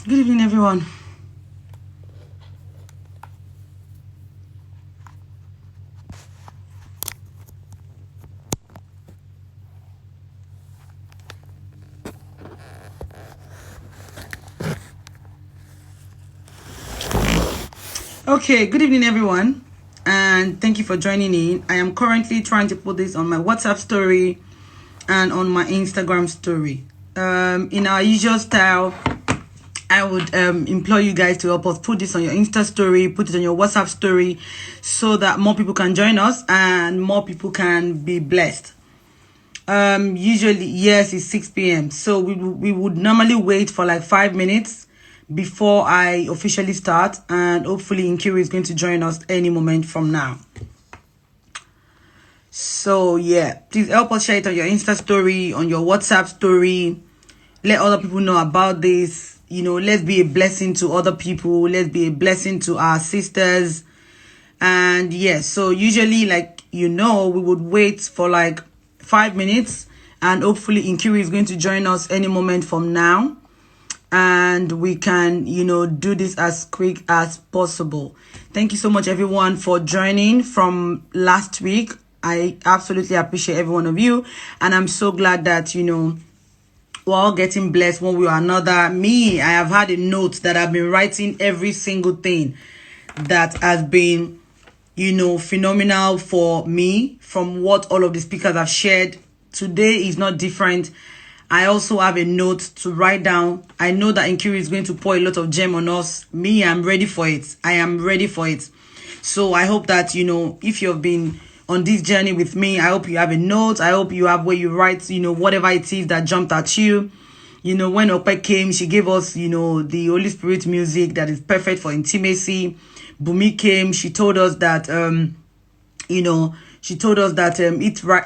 Good evening, everyone. Okay, good evening, everyone, and thank you for joining in. I am currently trying to put this on my WhatsApp story and on my Instagram story. In our usual style, I would implore you guys to help us put this on your Insta story, put it on your WhatsApp story, so that more people can join us and more people can be blessed. Usually, yes, it's 6 p.m. So we would normally wait for like 5 minutes before I officially start, and hopefully Nkiru is going to join us any moment from now. So yeah, please help us share it on your Insta story, on your WhatsApp story. Let other people know about this. Let's be a blessing to other people. Let's be a blessing to our sisters. And yes, so usually, like, we would wait for like 5 minutes, and hopefully Nkiru is going to join us any moment from now, and we can do this as quick as possible. Thank you so much, everyone, for joining from last week. I absolutely appreciate every one of you, and I'm so glad that we're all getting blessed one way or another. Me, I have had a note that I've been writing every single thing that has been phenomenal for me from what all of the speakers have shared. Today is not different. I also have a note to write down. I know that Nkiru is going to pour a lot of gem on us. Me, I'm ready for it. I am ready for it. So I hope that, if you've been on this journey with me, I hope you have a note. I hope you have where you write, whatever it is that jumped at you. When Ope came, she gave us, the Holy Spirit music that is perfect for intimacy. Bumi came, she told us that,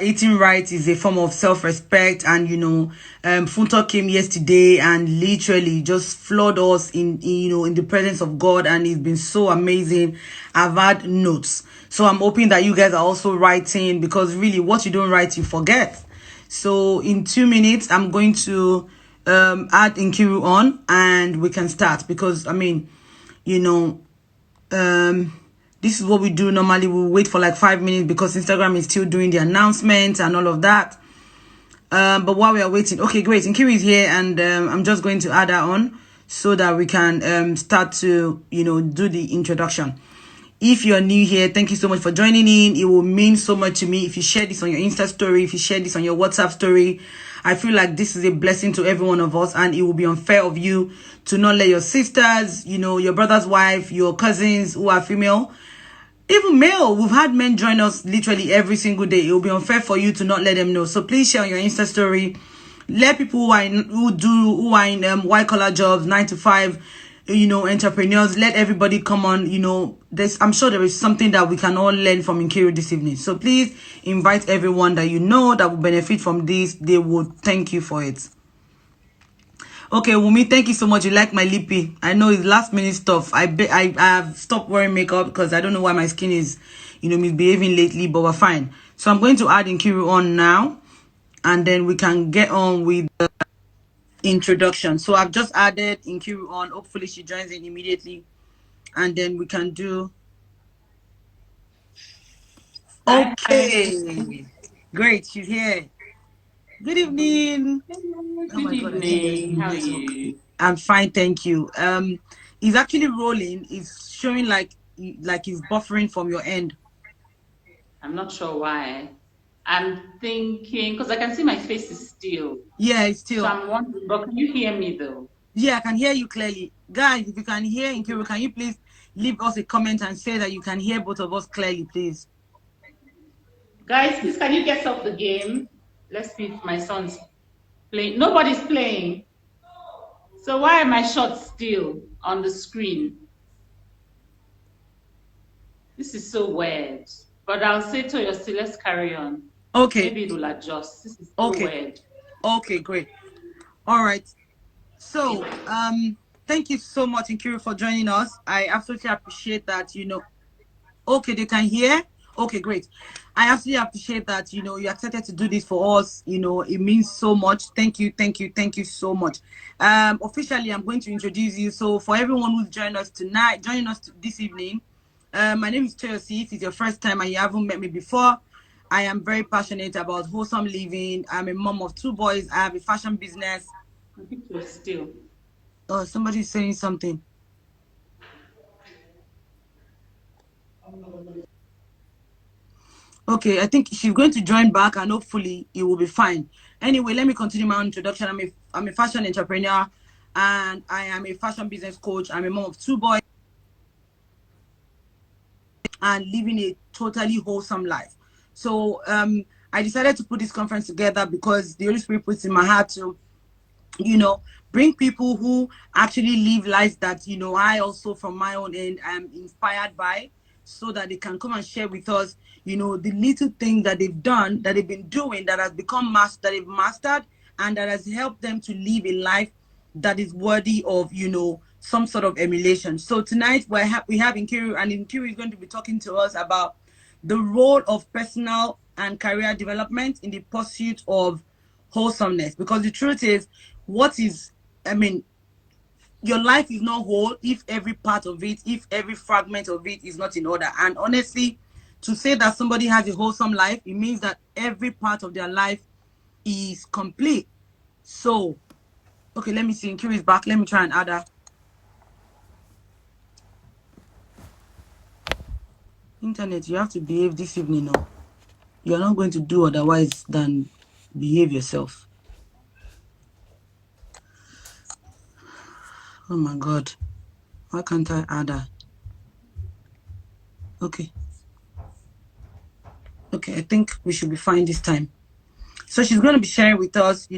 eating right is a form of self-respect. And, Funto came yesterday and literally just floored us in the presence of God. And it's been so amazing. I've had notes. So I'm hoping that you guys are also writing, because really what you don't write, you forget. So in 2 minutes, I'm going to add Nkiru on and we can start, because this is what we do normally. We'll wait for like 5 minutes because Instagram is still doing the announcements and all of that. But while we are waiting, okay, great, Nkiru is here, and I'm just going to add her on so that we can start to do the introduction. If you're new here, thank you so much for joining in. It will mean so much to me if you share this on your Insta story, if you share this on your WhatsApp story. I feel like this is a blessing to every one of us, and it will be unfair of you to not let your sisters, your brother's wife, your cousins who are female, even male. We've had men join us literally every single day. It will be unfair for you to not let them know. So please share on your Insta story. Let people who are in white collar jobs, 9 to 5, entrepreneurs, let everybody come on. I'm sure there is something that we can all learn from Nkiru this evening. So please invite everyone that that will benefit from this. They would thank you for it. Okay, Wumi, thank you so much. You like my lippy. I know it's last minute stuff. I have stopped wearing makeup because I don't know why my skin is, misbehaving lately, but we're fine. So I'm going to add Nkiru on now, and then we can get on with the introduction. So I've just added Nkiru on. Hopefully she joins in immediately, and then we can do. Okay, great, she's here. Good evening. Oh my God, I think there's Evening. How are you? I'm fine, thank you. It's actually rolling. It's showing like it's buffering from your end. I'm not sure why. I'm thinking because I can see my face is still. Yeah, it's So still. I'm wondering, but can you hear me though? Yeah, I can hear you clearly. Guys, if you can hear Nkiru, can you please leave us a comment and say that you can hear both of us clearly, please? Guys, please can you get off the game? Let's see if my son's playing. Nobody's playing. So why are my shots still on the screen? This is so weird. But I'll say Toyosi, let's carry on. Okay. Maybe it will adjust. This is so Okay. weird. Okay, great. All right. So, thank you so much, Nkiru, for joining us. I absolutely appreciate that. Okay, they can hear. Okay, great. I absolutely appreciate that. You accepted to do this for us. It means so much. Thank you, thank you, thank you so much. Officially, I'm going to introduce you. So, for everyone who's joining us this evening, my name is Toyosi. If it's your first time and you haven't met me before, I am very passionate about wholesome living. I'm a mom of two boys. I have a fashion business. I think you're still. Oh, somebody's saying something. Okay, I think she's going to join back and hopefully it will be fine. Anyway, let me continue my own introduction. I'm a fashion entrepreneur and I am a fashion business coach. I'm a mom of two boys and living a totally wholesome life. So I decided to put this conference together because the Holy Spirit puts in my heart to you know, bring people who actually live lives that, I also from my own end am inspired by, so that they can come and share with us, the little thing that they've done, that they've been doing, that has become that they've mastered, and that has helped them to live a life that is worthy of, some sort of emulation. So tonight we have Nkiru, and Nkiru is going to be talking to us about the role of personal and career development in the pursuit of wholesomeness. Because the truth is, what is, I mean, your life is not whole if every part of it, if every fragment of it is not in order. And honestly, to say that somebody has a wholesome life, it means that every part of their life is complete. So, okay, let me see. Nkiru is back. Let me try and add her. Internet, you have to behave this evening now. You're not going to do otherwise than behave yourself. Oh my God. Why can't I add her? Okay. Okay, I think we should be fine this time. So she's going to be sharing with us,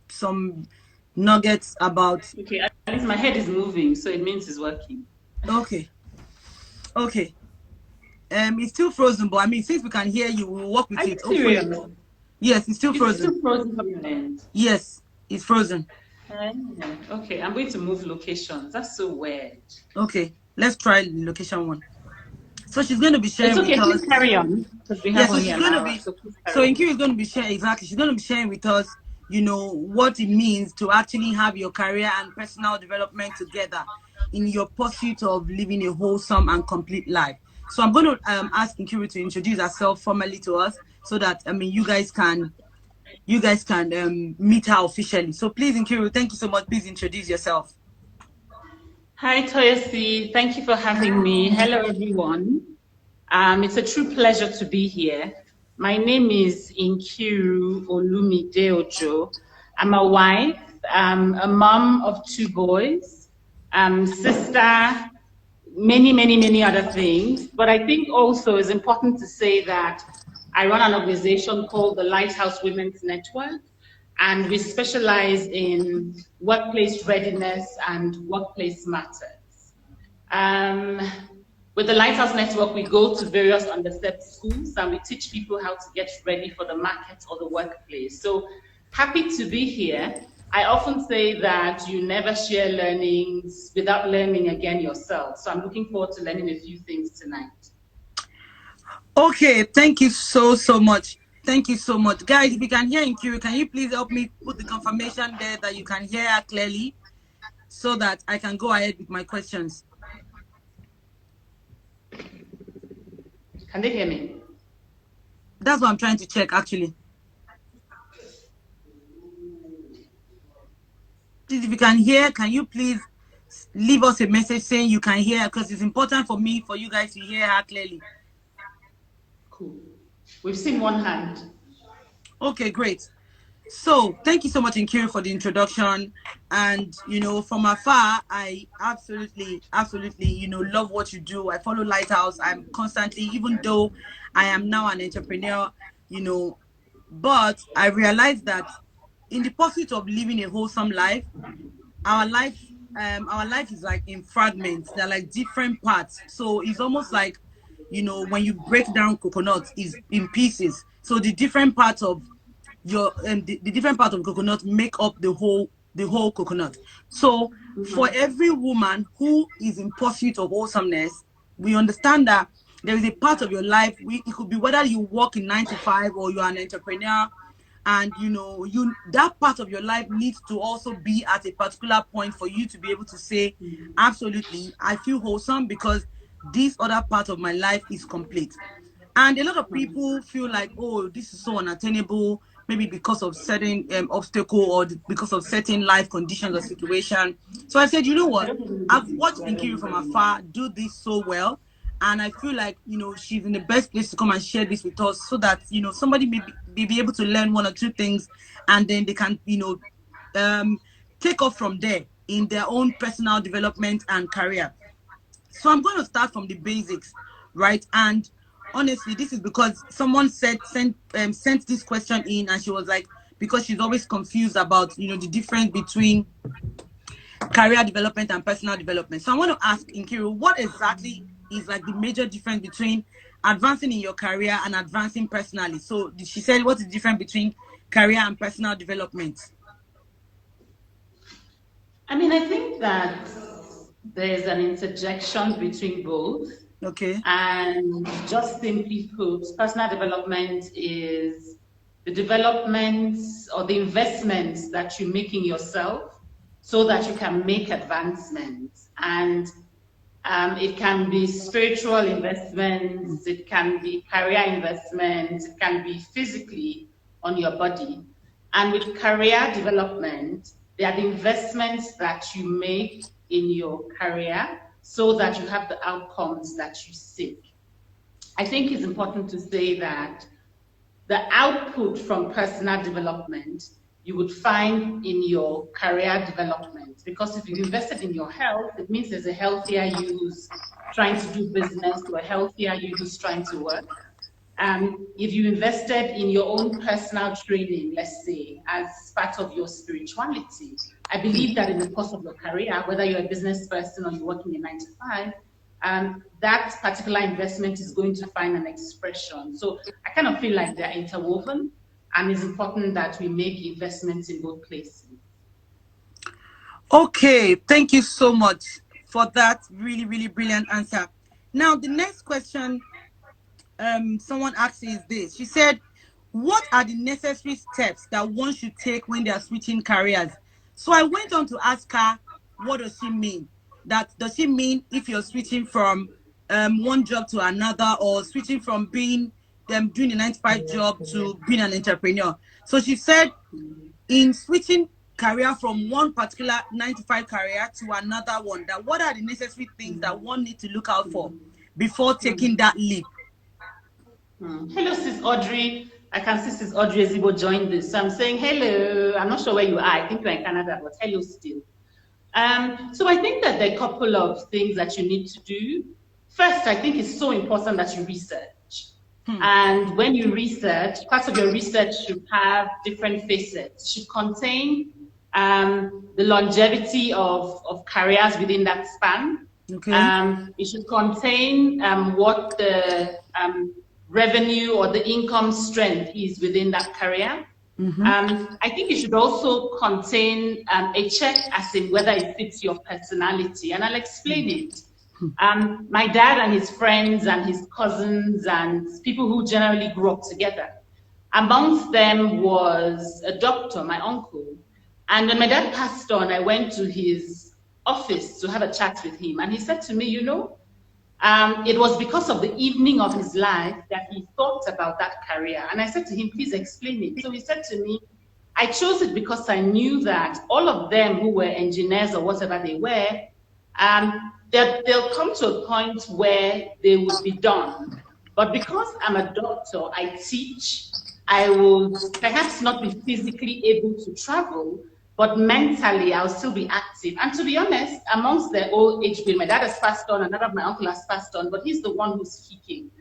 some nuggets about. Okay, at least my head is moving, so it means it's working. Okay, okay. It's still frozen, but I mean, since we can hear you, we'll work Are with you it. Hopefully, serious? yes, it's still It's frozen. still frozen from your end. Yes, it's frozen. Okay, I'm going to move locations. That's so weird. Okay, let's try the location one. So she's going to be It's sharing with okay, please us. carry on because we Yeah, have so only she's an going to hour. be. So please So carry Nkiru on. is going to be sharing exactly. She's going to be sharing with us, what it means to actually have your career and personal development together in your pursuit of living a wholesome and complete life. So I'm going to ask Nkiru to introduce herself formally to us, so that you guys can meet her officially. So please, Nkiru, thank you so much. Please introduce yourself. Hi, Toyosi. Thank you for having me. Hello, everyone. It's a true pleasure to be here. My name is Nkiru Olumide-Ojo. I'm a wife, a mom of two boys, sister, many other things. But I think also it's important to say that I run an organization called the Lighthouse Women's Network, and we specialize in workplace readiness and workplace matters. Um, with the Lighthouse Network, we go to various underserved schools and we teach people how to get ready for the market or the workplace. So happy to be here. I often say that you never share learnings without learning again yourself. So I'm looking forward to learning a few things tonight. Okay, thank you so much. Thank you so much. Guys, if you can hear Nkiru, can you please help me put the confirmation there that you can hear her clearly, so that I can go ahead with my questions? Can they hear me? That's what I'm trying to check, actually. Please, if you can hear, can you please leave us a message saying you can hear, because it's important for me, for you guys to hear her clearly. Cool. We've seen one hand. Okay, great. So thank you so much, Nkiru, for the introduction. And from afar, I absolutely, love what you do. I follow Lighthouse. I'm constantly, even though I am now an entrepreneur, you know, but I realize that in the pursuit of living a wholesome life, our life is like in fragments. They're like different parts. So it's almost like, when you break down coconut is in pieces. So the different parts of the different part of coconut make up the whole coconut. So for every woman who is in pursuit of awesomeness, we understand that there is a part of your life, it could be whether you work in 9 to 5 or you're an entrepreneur, and you that part of your life needs to also be at a particular point for you to be able to say, absolutely, I feel wholesome because this other part of my life is complete. And a lot of people feel like, oh, this is so unattainable, maybe because of certain obstacle or because of certain life conditions or situation. So I said, you know I what? don't even I've do this, watched so I don't Nkiru even from know. afar do this so well. And I feel like, she's in the best place to come and share this with us so that, somebody may be able to learn one or two things, and then they can, take off from there in their own personal development and career. So I'm going to start from the basics, right? And honestly, this is because someone sent this question in, and she was like, because she's always confused about the difference between career development and personal development. So I want to ask Nkiru, what exactly is like the major difference between advancing in your career and advancing personally? So she said, what's the difference between career and personal development? I mean, I think that there's an interjection between both. Okay. And just simply put, personal development is the developments or the investments that you make in yourself so that you can make advancements. And it can be spiritual investments, it can be career investments, it can be physically on your body. And with career development, they are the investments that you make in your career so that you have the outcomes that you seek. I think it's important to say that the output from personal development you would find in your career development. Because if you've invested in your health, it means there's a healthier you who's trying to do business or a healthier you who's trying to work. If you invested in your own personal training, let's say, as part of your spirituality, I believe that in the course of your career, whether you're a business person or you're working in 9 to 5, that particular investment is going to find an expression. So I kind of feel like they're interwoven, and it's important that we make investments in both places. Okay, thank you so much for that really, really brilliant answer. Now, the next question someone asked is this. She said, what are the necessary steps that one should take when they are switching careers? So I went on to ask her, what does she mean? That does she mean if you're switching from one job to another, or switching from being doing a 9 to 5 job to being an entrepreneur? So she said, in switching career from one particular 9 to 5 career to another one, that what are the necessary things that one need to look out for before taking that leap? Hello, Sis Audrey. I can see Sis Audrey Ezibo joined this. So I'm saying hello. I'm not sure where you are. I think you're in Canada, but hello still. So I think that there are a couple of things that you need to do. First, I think it's so important that you research. And when you research, part of your research should have different facets. It should contain the longevity of careers within that span. Okay. It should contain what the revenue or the income strength is within that career. I think it should also contain a check as in whether it fits your personality, and I'll explain it. My dad and his friends and his cousins and people who generally grew up together, amongst them was a doctor, my uncle. And when my dad passed on, I went to his office to have a chat with him, and he said to me, it was because of the evening of his life that he thought about that career. And I said to him, please explain it. So he said to me, I chose it because I knew that all of them who were engineers or whatever they were, they'll come to a point where they would be done. But because I'm a doctor, I teach, I would perhaps not be physically able to travel, but mentally I'll still be active. And to be honest, amongst the old age group, my dad has passed on, another of my uncle has passed on, but he's the one who's kicking.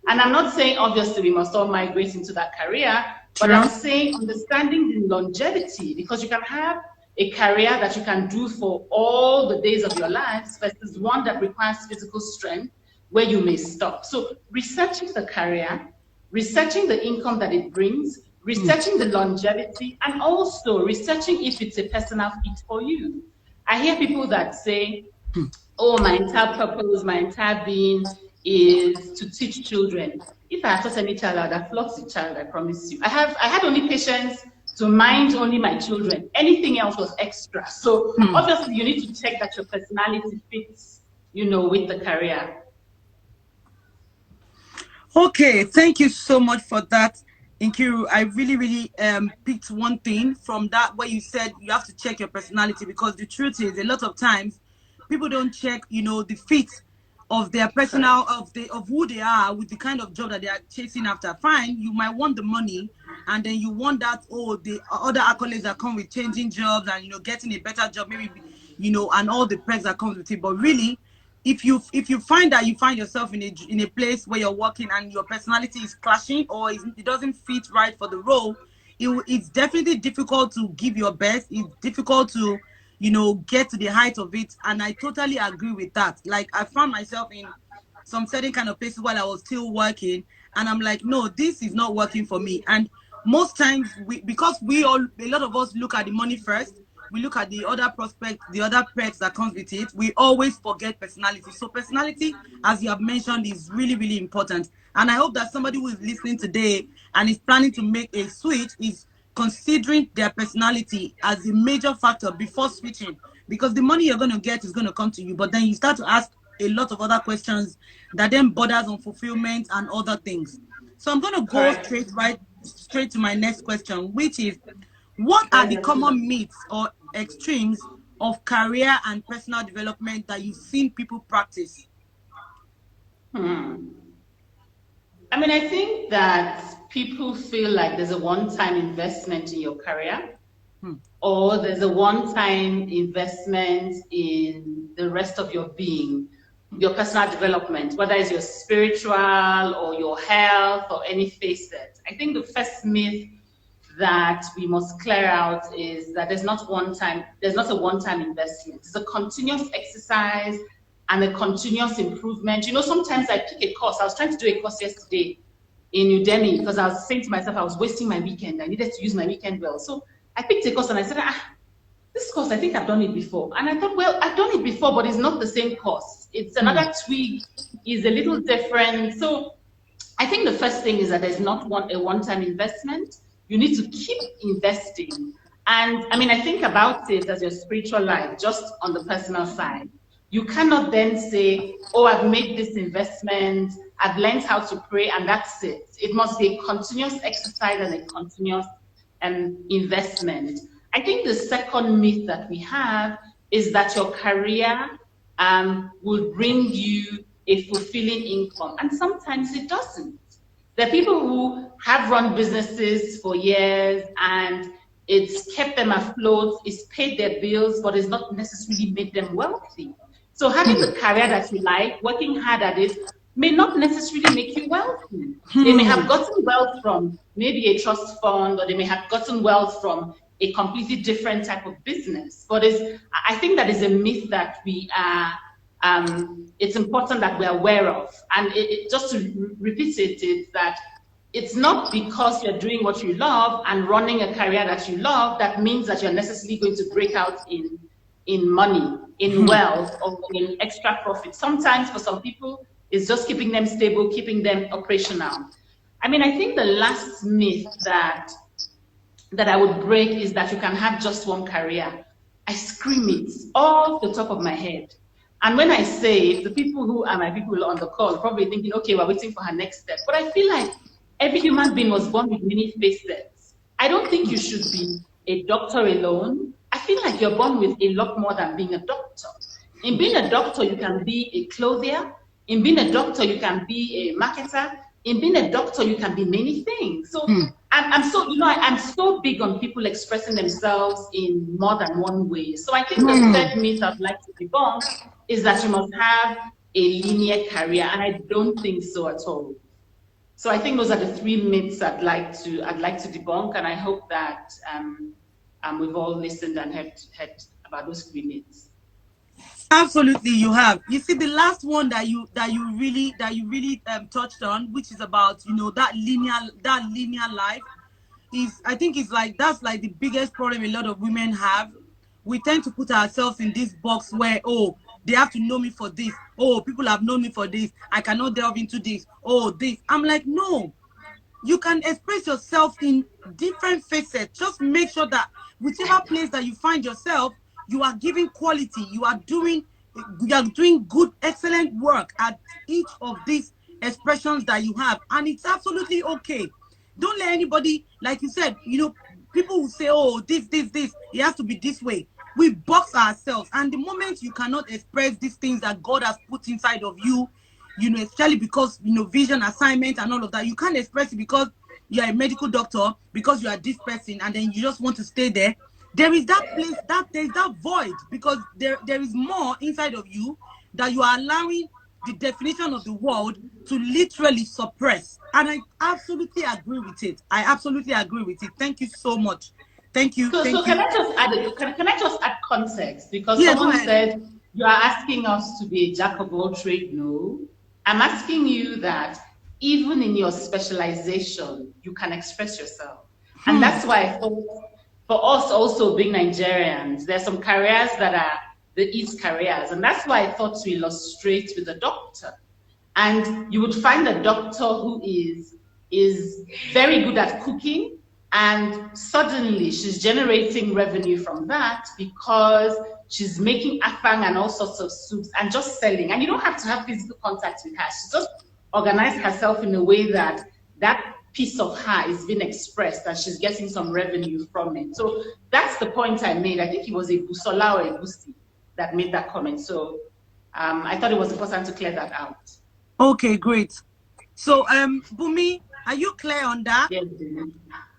And I'm not saying obviously we must all migrate into that career, but I'm saying understanding the longevity, because you can have a career that you can do for all the days of your lives versus one that requires physical strength where you may stop. So researching the career, researching the income that it brings, researching the longevity, and also researching if it's a personal fit for you. I hear people that say, oh, my entire purpose, my entire being is to teach children. If I had taught any child, I would have flogged the child, I promise you. I had only patience to mind only my children. Anything else was extra. So obviously you need to check that your personality fits, with the career. Okay, thank you so much for that, Nkiru. I really, really picked one thing from that where you said you have to check your personality, because the truth is a lot of times people don't check, the fit of their personal Correct. of who they are with the kind of job that they are chasing after. Fine, you might want the money, and then you want that, the other accolades that come with changing jobs and getting a better job, maybe, and all the perks that comes with it. But really, if you find that you find yourself in a place where you're working and your personality is clashing, or it doesn't fit right for the role, it's definitely difficult to give your best. It's difficult to get to the height of it, and I totally agree with that. Like, I found myself in some certain kind of places while I was still working, and I'm like, no, this is not working for me. And most times, because a lot of us look at the money first, we look at the other prospect, the other perks that comes with it, we always forget personality. So personality, as you have mentioned, is really, really important. And I hope that somebody who is listening today and is planning to make a switch is considering their personality as a major factor before switching, because the money you're going to get is going to come to you, but then you start to ask a lot of other questions that then borders on fulfillment and other things. So I'm going to go Correct. straight to my next question, which is, what are the Pleasure common to. myths or extremes of career and personal development that you've seen people practice? Hmm. I mean, I think that people feel like there's a one-time investment in your career, Hmm. or there's a one-time investment in the rest of your being, your personal development, whether it's your spiritual or your health or any facet. I think the first myth that we must clear out is that there's not a one-time investment. It's a continuous exercise and a continuous improvement. Sometimes I pick a course. I was trying to do a course yesterday in Udemy because I was saying to myself I was wasting my weekend. I needed to use my weekend well. So I picked a course and I said, this course, I think I've done it before. And I thought, well, I've done it before, but it's not the same course. It's Hmm. another tweak, is a little different. So I think the first thing is that there's not a one-time investment. You need to keep investing. And I mean, I think about it as your spiritual life, just on the personal side. You cannot then say, oh, I've made this investment, I've learned how to pray, and that's it. It must be a continuous exercise and a continuous investment. I think the second myth that we have is that your career will bring you a fulfilling income, and sometimes it doesn't. There are people who have run businesses for years and it's kept them afloat, it's paid their bills, but it's not necessarily made them wealthy. So having the career that you like, working hard at it, may not necessarily make you wealthy. They may have Hmm. gotten wealth from maybe a trust fund, or they may have gotten wealth from a completely different type of business. But I think that is a myth that it's important that we're aware of. And just to repeat it, is that it's not because you're doing what you love and running a career that you love that means that you're necessarily going to break out in money, in wealth, or in extra profit. Sometimes for some people, it's just keeping them stable, keeping them operational. I mean, I think the last myth that I would break is that you can have just one career. I scream it off the top of my head. And when I say it, the people who are my people on the call probably thinking, okay, we're waiting for her next step. But I feel like every human being was born with many facets. I don't think you should be a doctor alone. I feel like you're born with a lot more than being a doctor. In being a doctor, you can be a clothier. In being a doctor, you can be a marketer. In being a doctor, you can be many things. So I'm so, I'm so big on people expressing themselves in more than one way. So I think the third myth I'd like to debunk is that you must have a linear career, and I don't think so at all. So I think those are the three myths I'd like to debunk, and I hope that we've all listened and heard about those three myths. Absolutely, you have. You see, the last one that you really touched on, which is about that linear life, is, I think, is like, that's like the biggest problem a lot of women have. We tend to put ourselves in this box where, oh, they have to know me for this. Oh, people have known me for this. I cannot delve into this. Oh, this. I'm like, no. You can express yourself in different facets. Just make sure that whichever place that you find yourself, you are giving quality. You are doing good, excellent work at each of these expressions that you have. And it's absolutely okay. Don't let anybody, like you said, people will say, oh, this, it has to be this way. We box ourselves. And the moment you cannot express these things that God has put inside of you, especially because, vision, assignment, and all of that, you can't express it because you're a medical doctor, because you are this person, and then you just want to stay there. There is that place, there's that void, because there is more inside of you that you are allowing the definition of the world to literally suppress. And I absolutely agree with it. I absolutely agree with it. Thank you so much. Thank you. So Thank can you. I just can I just add context? Because Yeah, go someone ahead. said you are asking us to be a jack of all trades. No, I'm asking you that even in your specialization, you can express yourself. And that's why I thought for us also being Nigerians, there's some careers that are the East careers. And that's why I thought to illustrate with a doctor. And you would find a doctor who is very good at cooking, and suddenly she's generating revenue from that because she's making afang and all sorts of soups and just selling. And you don't have to have physical contact with her. She's just organized herself in a way that that piece of her is being expressed and she's getting some revenue from it. So that's the point I made. I think it was a Busola or a Busi that made that comment. So I thought it was important to clear that out. Okay, great. So, Bumi, are you clear on that? Yes, Bumi.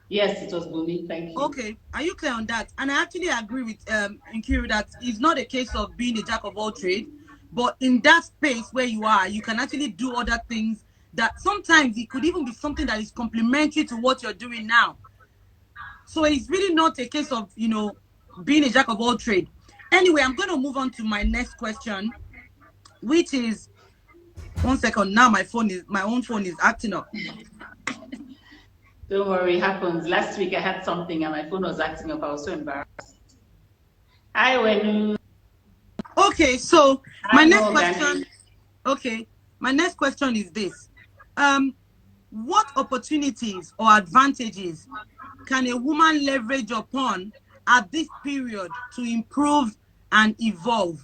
Yes, it was Bumi. Thank you. Okay, are you clear on that? And I actually agree with Nkiru that it's not a case of being a jack of all trades, but in that space where you are, you can actually do other things that sometimes it could even be something that is complementary to what you're doing now. So it's really not a case of, being a jack of all trades. Anyway, I'm going to move on to my next question, which is, one second, now my own phone is acting up. Don't worry, it happens. Last week I had something and my phone was acting up. I was so embarrassed. Hi, Wenu. Okay, so my Hi, next Morgan. question. Okay, my next question is this: what opportunities or advantages can a woman leverage upon at this period to improve and evolve?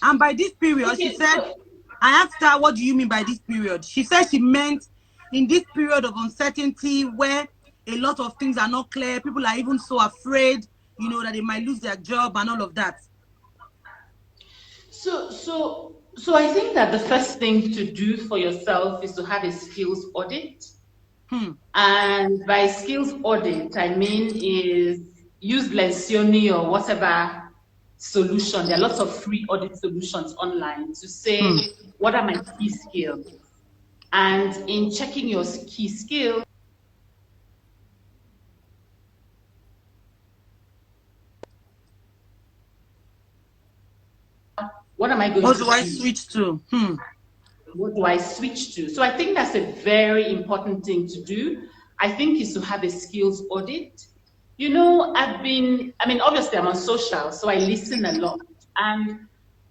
And by this period, she Okay, said, so I asked her, what do you mean by this period? She said she meant in this period of uncertainty where a lot of things are not clear, people are even so afraid, that they might lose their job and all of that. so I think that the first thing to do for yourself is to have a skills audit. And by skills audit, I mean is use Lencioni or whatever solution. There are lots of free audit solutions online to say, what are my key skills? And in checking your key skills, what am I going What to do I do? switch to? What do I switch to? So I think that's a very important thing to do. I think is to have a skills audit. Obviously I'm on social, so I listen a lot. And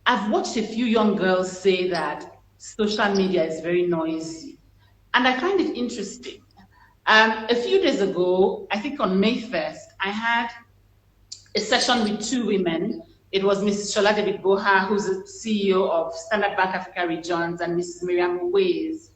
I've watched a few young girls say that social media is very noisy. And I find it interesting. A few days ago, I think on May 1st, I had a session with two women. It was Mrs. Shola David Boha, who's the CEO of Standard Bank Africa Regions, and Mrs. Miriam Ways.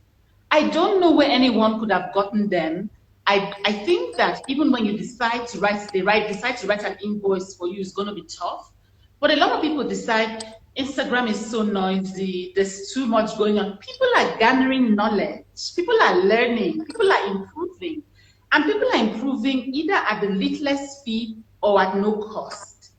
I don't know where anyone could have gotten them. I think that even when you decide to write an invoice for you, it's going to be tough. But a lot of people decide Instagram is so noisy, there's too much going on. People are gathering knowledge, people are learning, people are improving. And people are improving either at the littlest fee or at no cost.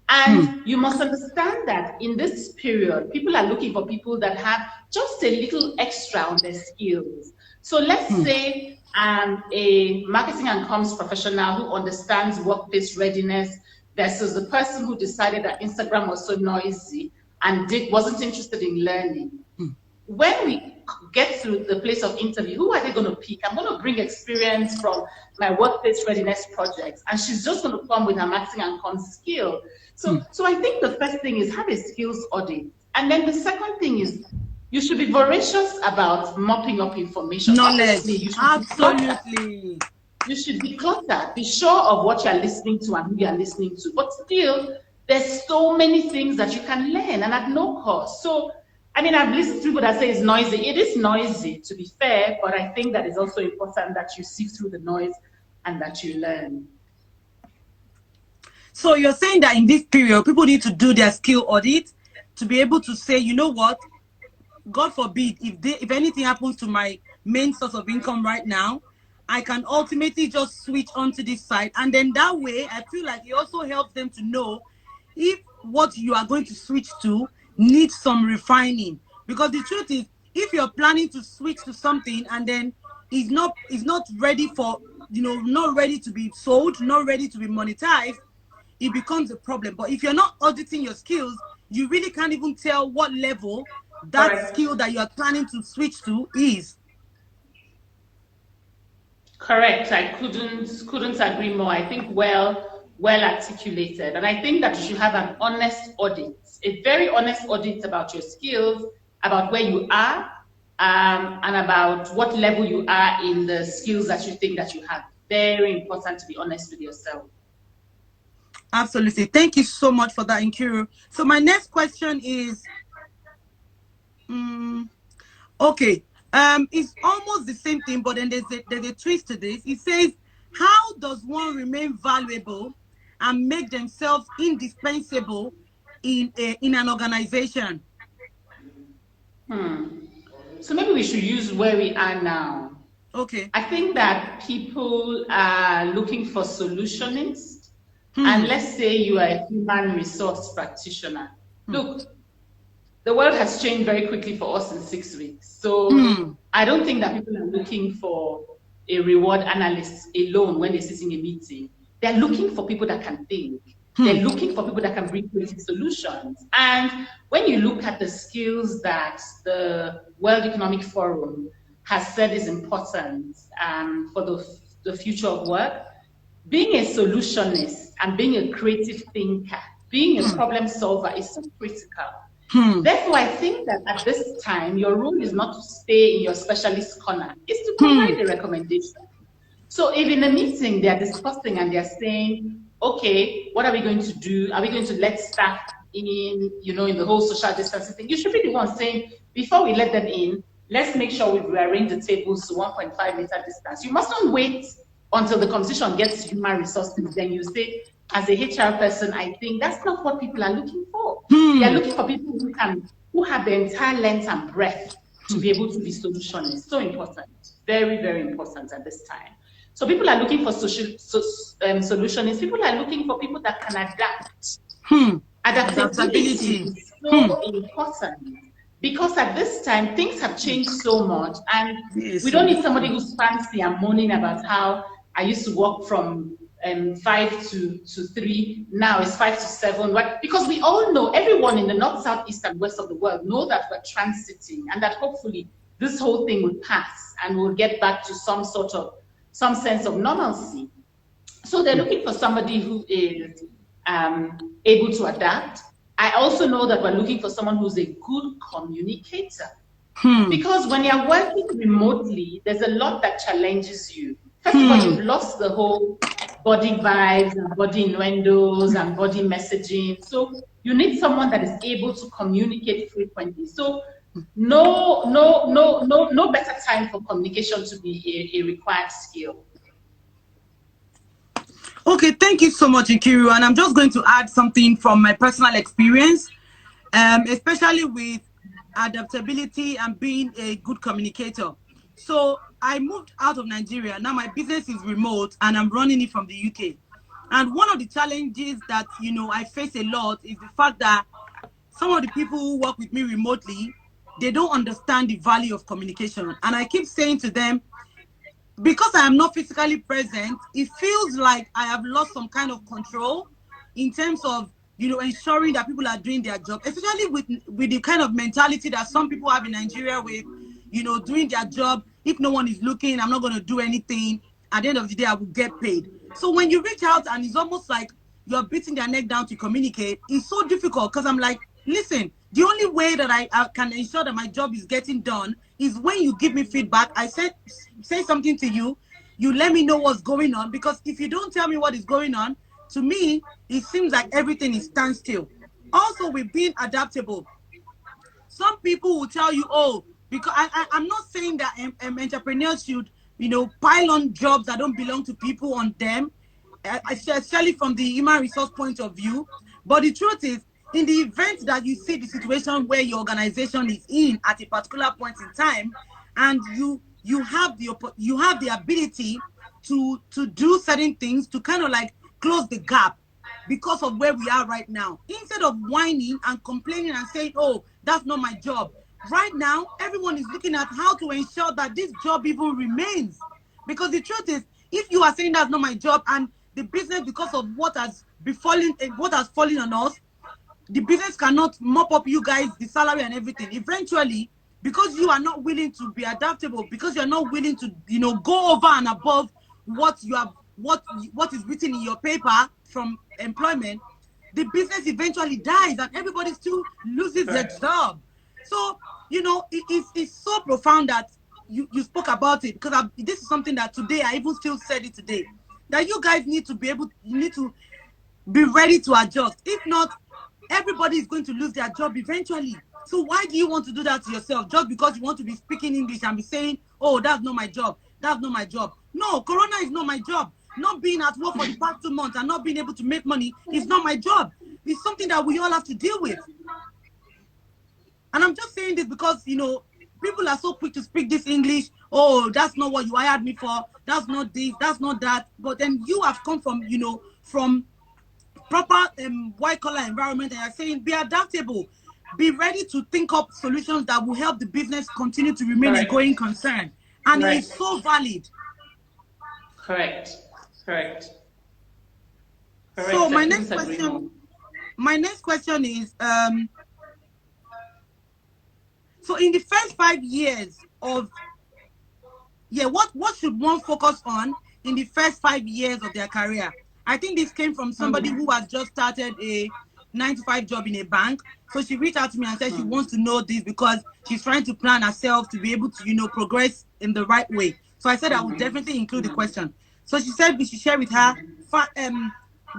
And you must understand that in this period, people are looking for people that have just a little extra on their skills. So let's say I'm a marketing and comms professional who understands workplace readiness versus the person who decided that Instagram was so noisy and wasn't interested in learning. when we get to the place of interview, who are they going to pick? I'm going to bring experience from my workplace readiness projects, and she's just going to come with her marketing and comms skill. So I think the first thing is have a skills audit. And then the second thing is you should be voracious about mopping up information. Knowledge. Obviously, you should Absolutely. You should be cluttered. Be sure of what you're listening to and who you're listening to. But still, there's so many things that you can learn and at no cost. So, I mean, I've listened to people that say it's noisy. It is noisy, to be fair, but I think that it's also important that you sift through the noise and that you learn. So you're saying that in this period, people need to do their skill audit to be able to say, you know what, God forbid, if anything happens to my main source of income right now, I can ultimately just switch onto this side. And then that way, I feel like it also helps them to know if what you are going to switch to needs some refining. Because the truth is, if you're planning to switch to something and then is not ready for, not ready to be sold, not ready to be monetized, it becomes a problem. But if you're not auditing your skills, you really can't even tell what level that Correct. skill that you're planning to switch to is. Correct. I couldn't agree more. I think well articulated. And I think that you should have an honest audit, a very honest audit about your skills, about where you are, and about what level you are in the skills that you think that you have. Very important to be honest with yourself. Absolutely. Thank you so much for that, Nkiru. So my next question is, okay, it's almost the same thing, but then there's a twist to this. It says, how does one remain valuable and make themselves indispensable in an organization? So maybe we should use where we are now. Okay. I think that people are looking for solutionists. And let's say you are a human resource practitioner. Look, the world has changed very quickly for us in 6 weeks. So I don't think that people are looking for a reward analyst alone when they sit in a meeting. They're looking for people that can think. They're looking for people that can bring creative solutions. And when you look at the skills that the World Economic Forum has said is important for the future of work, being a solutionist and being a creative thinker, being a problem solver is so critical. Therefore, I think that at this time, your role is not to stay in your specialist corner, it's to provide a recommendation. So if in a meeting they're discussing and they're saying, okay, what are we going to do? Are we going to let staff in, in the whole social distancing thing? You should be the one saying, before we let them in, let's make sure we rearrange the tables to 1.5 meter distance. You mustn't wait until the conversation gets to human resources. Then you say, as a HR person, I think that's not what people are looking for. They're looking for people who have the entire length and breadth to be able to be solutionists. So important, very, very important at this time. So people are looking for solutionists. People are looking for people that can adapt. Adaptability is so important because at this time things have changed so much, and we don't need somebody who's fancy and moaning about how I used to work from 5 to 3. Now it's 5 to 7. Right? Because we all know, everyone in the north, south, east, and west of the world know that we're transiting, and that hopefully this whole thing will pass and we'll get back to some sense of normalcy. So they're looking for somebody who is able to adapt. I also know that we're looking for someone who's a good communicator. Because when you're working remotely, there's a lot that challenges you. First of all, you've lost the whole body vibes and body innuendos and body messaging. So you need someone that is able to communicate frequently. So no better time for communication to be a required skill. Okay, thank you so much, Nkiru. And I'm just going to add something from my personal experience, especially with adaptability and being a good communicator. So I moved out of Nigeria. Now my business is remote and I'm running it from the UK. And one of the challenges that, I face a lot is the fact that some of the people who work with me remotely, they don't understand the value of communication. And I keep saying to them, because I am not physically present, it feels like I have lost some kind of control in terms of, ensuring that people are doing their job, especially with the kind of mentality that some people have in Nigeria with, doing their job. If no one is looking, I'm not going to do anything. At the end of the day, I will get paid. So when you reach out and it's almost like you're beating their neck down to communicate, it's so difficult because I'm like, listen, the only way that I can ensure that my job is getting done is when you give me feedback. I say something to you, you let me know what's going on, because if you don't tell me what is going on, to me, it seems like everything is standstill. Also, with being adaptable, some people will tell you, oh, because I'm not saying that entrepreneurs should, pile on jobs that don't belong to people on them, especially from the human resource point of view. But the truth is, in the event that you see the situation where your organization is in at a particular point in time, and you have the ability to do certain things to kind of like close the gap because of where we are right now, instead of whining and complaining and saying, oh, that's not my job. Right now, everyone is looking at how to ensure that this job even remains. Because the truth is, if you are saying that's not my job, and the business, because of what has fallen on us, the business cannot mop up you guys the salary and everything. Eventually, because you are not willing to be adaptable, because you're not willing to go over and above what you have, what is written in your paper from employment, the business eventually dies and everybody still loses their job. So it's so profound that you spoke about it, because this is something that today I even still said it today, that you guys need to be ready to adjust. If not, everybody is going to lose their job eventually. So why do you want to do that to yourself just because you want to be speaking English and be saying, oh, that's not my job, that's not my job? No, Corona is not my job. Not being at work for the past 2 months and not being able to make money is not my job. It's something that we all have to deal with. And I'm just saying this because, people are so quick to speak this English. Oh, that's not what you hired me for. That's not this, that's not that. But then you have come from, from proper white collar environment, and you're saying be adaptable, be ready to think up solutions that will help the business continue to remain a going concern. And it is so valid. Correct. So my next question is, so in the first 5 years of, what should one focus on in the first 5 years of their career? I think this came from somebody who has just started a 9-to-5 job in a bank. So she reached out to me and said she wants to know this because she's trying to plan herself to be able to, progress in the right way. So I said I would definitely include the question. So she said we should share with her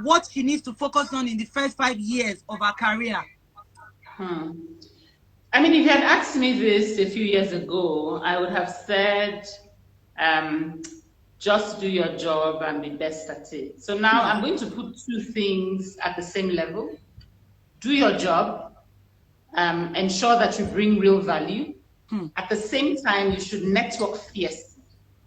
what she needs to focus on in the first 5 years of her career. I mean, if you had asked me this a few years ago, I would have said, just do your job and be best at it. So now I'm going to put two things at the same level. Do your job, ensure that you bring real value. At the same time, you should network fiercely.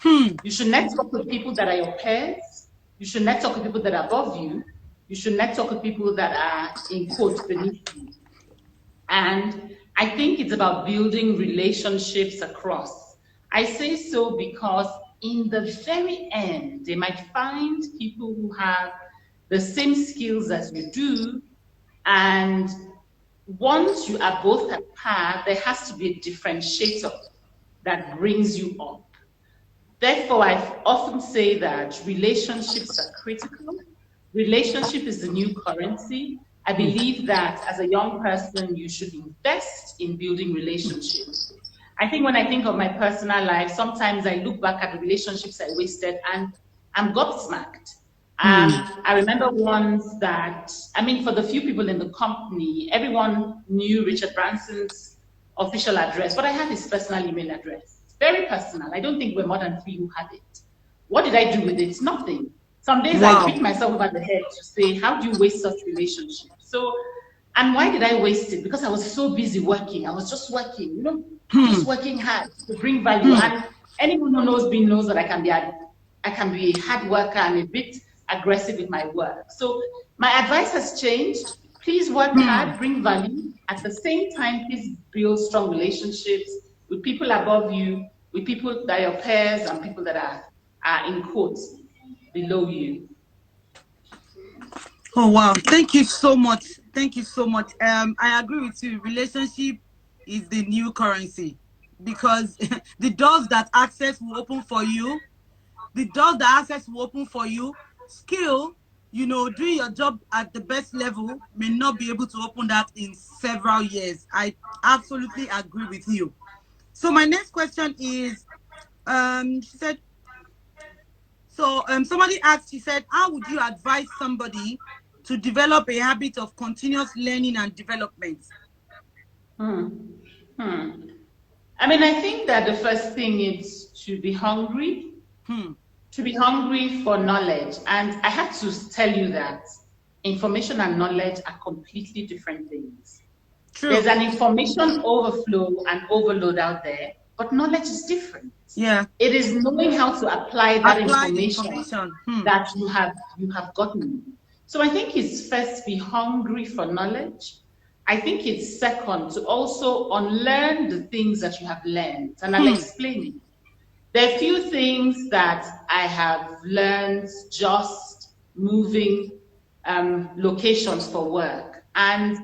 You should network with people that are your peers. You should network with people that are above you. You should network with people that are, in quotes, beneath you. And I think it's about building relationships across. I say so because in the very end, they might find people who have the same skills as you do. And once you are both at par, there has to be a differentiator that brings you up. Therefore, I often say that relationships are critical. Relationship is the new currency. I believe that as a young person, you should invest in building relationships. I think when I think of my personal life, sometimes I look back at the relationships I wasted and I'm gobsmacked. I remember ones that, for the few people in the company, everyone knew Richard Branson's official address, but I had his personal email address. Very personal. I don't think we're more than 3 who had it. What did I do with it? Nothing. Some days I beat myself over the head to say, how do you waste such relationships? So, and why did I waste it? Because I was so busy working. I was just working, just working hard to bring value. And anyone who knows me knows that I can be a hard worker and a bit aggressive with my work. So my advice has changed. Please work hard, bring value. At the same time, please build strong relationships with people above you, with people that are your peers and people that are in quotes below you. Oh, wow. Thank you so much, Thank you so much. I agree with you. Relationship is the new currency because the doors that access will open for you, the doors that access will open for you, skill, doing your job at the best level may not be able to open that in several years. I absolutely agree with you. So my next question is, she said, somebody asked, she said, how would you advise somebody to develop a habit of continuous learning and development? Hmm. Hmm. I mean, I think that the first thing is to be hungry, Hmm. to be hungry for knowledge. And I have to tell you that information and knowledge are completely different things. There's True. an information overflow and overload out there, but knowledge is different. Yeah. It is knowing how to apply that Apply the information information. Hmm. that you have gotten. So I think it's first be hungry for knowledge. I think it's second to also unlearn the things that you have learned, and I'll Hmm. explain. There are few things that I have learned just moving locations for work, and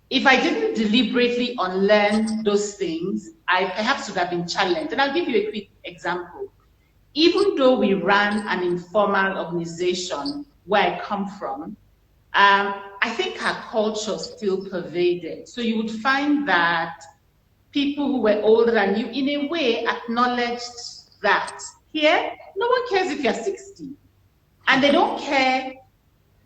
if I didn't deliberately unlearn those things, I perhaps would have been challenged. And I'll give you a quick example. Even though we ran an informal organization where I come from, I think our culture still pervaded. So you would find that people who were older than you, in a way, acknowledged that here, no one cares if you're 60. And they don't care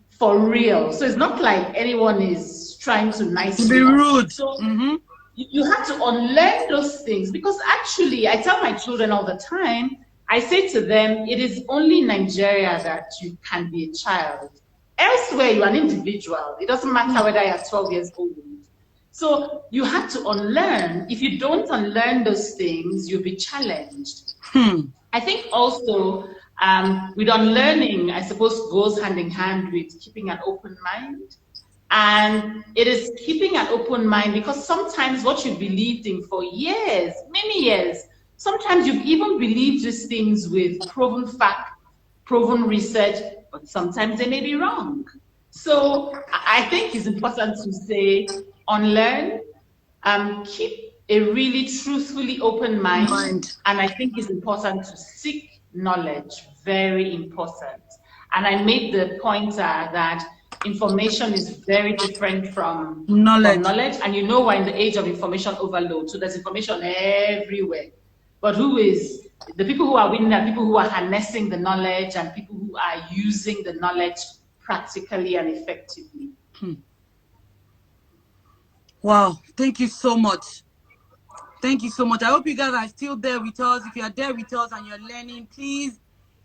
for real. So it's not like anyone is trying to To nice be you up. rude. So Mm-hmm. you have to unlearn those things because actually, I tell my children all the time, I say to them, it is only in Nigeria that you can be a child. Elsewhere, you're an individual. It doesn't matter whether you're 12 years old. So you have to unlearn. If you don't unlearn those things, you'll be challenged. Hmm. I think also with unlearning, I suppose, goes hand in hand with keeping an open mind. And it is keeping an open mind because sometimes what you believed in for years, many years, sometimes you've even believed these things with proven fact, proven research, but sometimes they may be wrong. So I think it's important to say unlearn, keep a really truthfully open mind. Mind. And I think it's important to seek knowledge, very important. And I made the pointer that information is very different from Knowledge. knowledge. And we're in the age of information overload. So there's information everywhere. But who is the people who are winning are people who are harnessing the knowledge and people who are using the knowledge practically and effectively. Hmm. Wow. Thank you so much. Thank you so much. I hope you guys are still there with us. If you are there with us and you're learning, please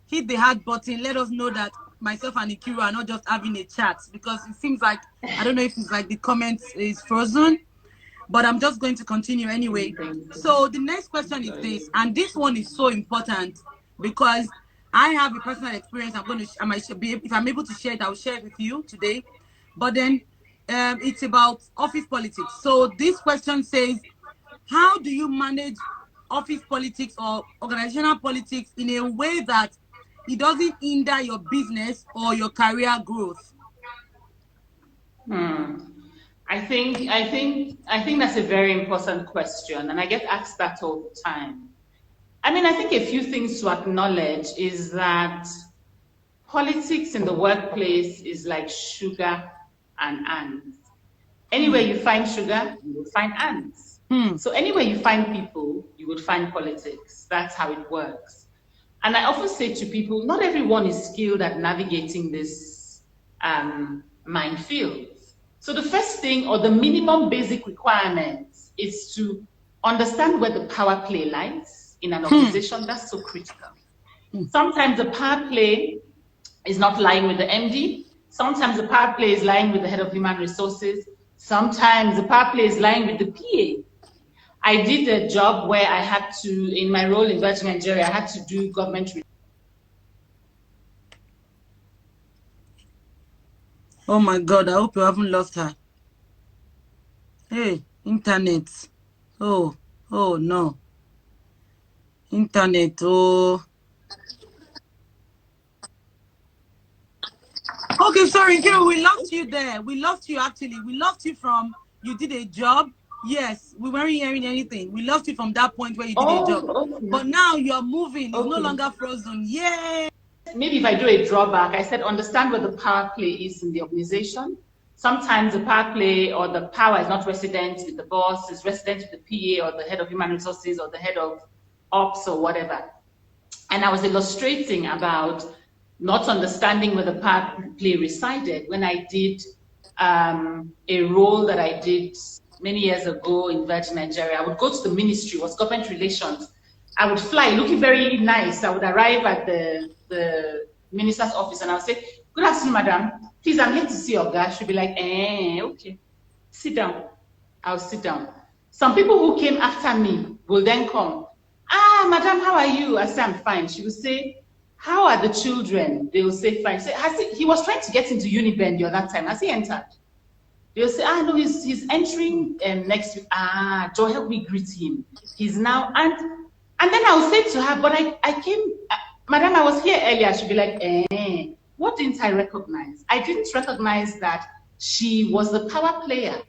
hit the heart button. Let us know that myself and Nkiru are not just having a chat because it seems like, I don't know if it's like the comments is frozen, but I'm just going to continue anyway. So the next question is this, and this one is so important because I have a personal experience. I might be, if I'm able to share it, I'll share it with you today. But then it's about office politics. So this question says, how do you manage office politics or organizational politics in a way that it doesn't hinder your business or your career growth? I think that's a very important question, and I get asked that all the time. I mean, I think a few things to acknowledge is that politics in the workplace is like sugar and ants. Anywhere you find sugar, you will find ants. So anywhere you find people, you would find politics. That's how it works. And I often say to people, not everyone is skilled at navigating this minefield. So the first thing or the minimum basic requirements is to understand where the power play lies in an organization. That's so critical. Sometimes the power play is not lying with the MD. Sometimes the power play is lying with the head of human resources. Sometimes the power play is lying with the PA. I did a job where I had to, in my role in Virgin Nigeria, I had to do government. Oh my God, I hope you haven't lost her. Hey, internet. Oh no. Internet. Oh, Okay, sorry, Nkiru, we lost you there. We lost you actually. We lost you from you did a job. Yes, we weren't hearing anything. We lost you from that point where you did a job. Oh, okay. But now you're moving. It's no Okay. longer frozen. Yay! Maybe if I do a drawback, I said understand where the power play is in the organization. Sometimes the power play or the power is not resident with the boss, it's resident with the PA or the head of human resources or the head of ops or whatever. And I was illustrating about not understanding where the power play resided when I did a role that I did many years ago in Virgin Nigeria. I would go to the ministry, was government relations. I would fly looking very nice. I would arrive at the minister's office and I would say, good afternoon, madam. Please, I'm here to see your guy. She'd be like, okay, sit down. I'll sit down. Some people who came after me will then come. Madam, how are you? I say, I'm fine. She will say, how are the children? They will say, fine. Say, he was trying to get into Uniben the other time. Has he entered? They'll say, no, he's entering next week. Joe, help me greet him. He's now, and then I'll say to her, but I came, madam, I was here earlier. She'll be like, what didn't I recognize? I didn't recognize that she was the power player.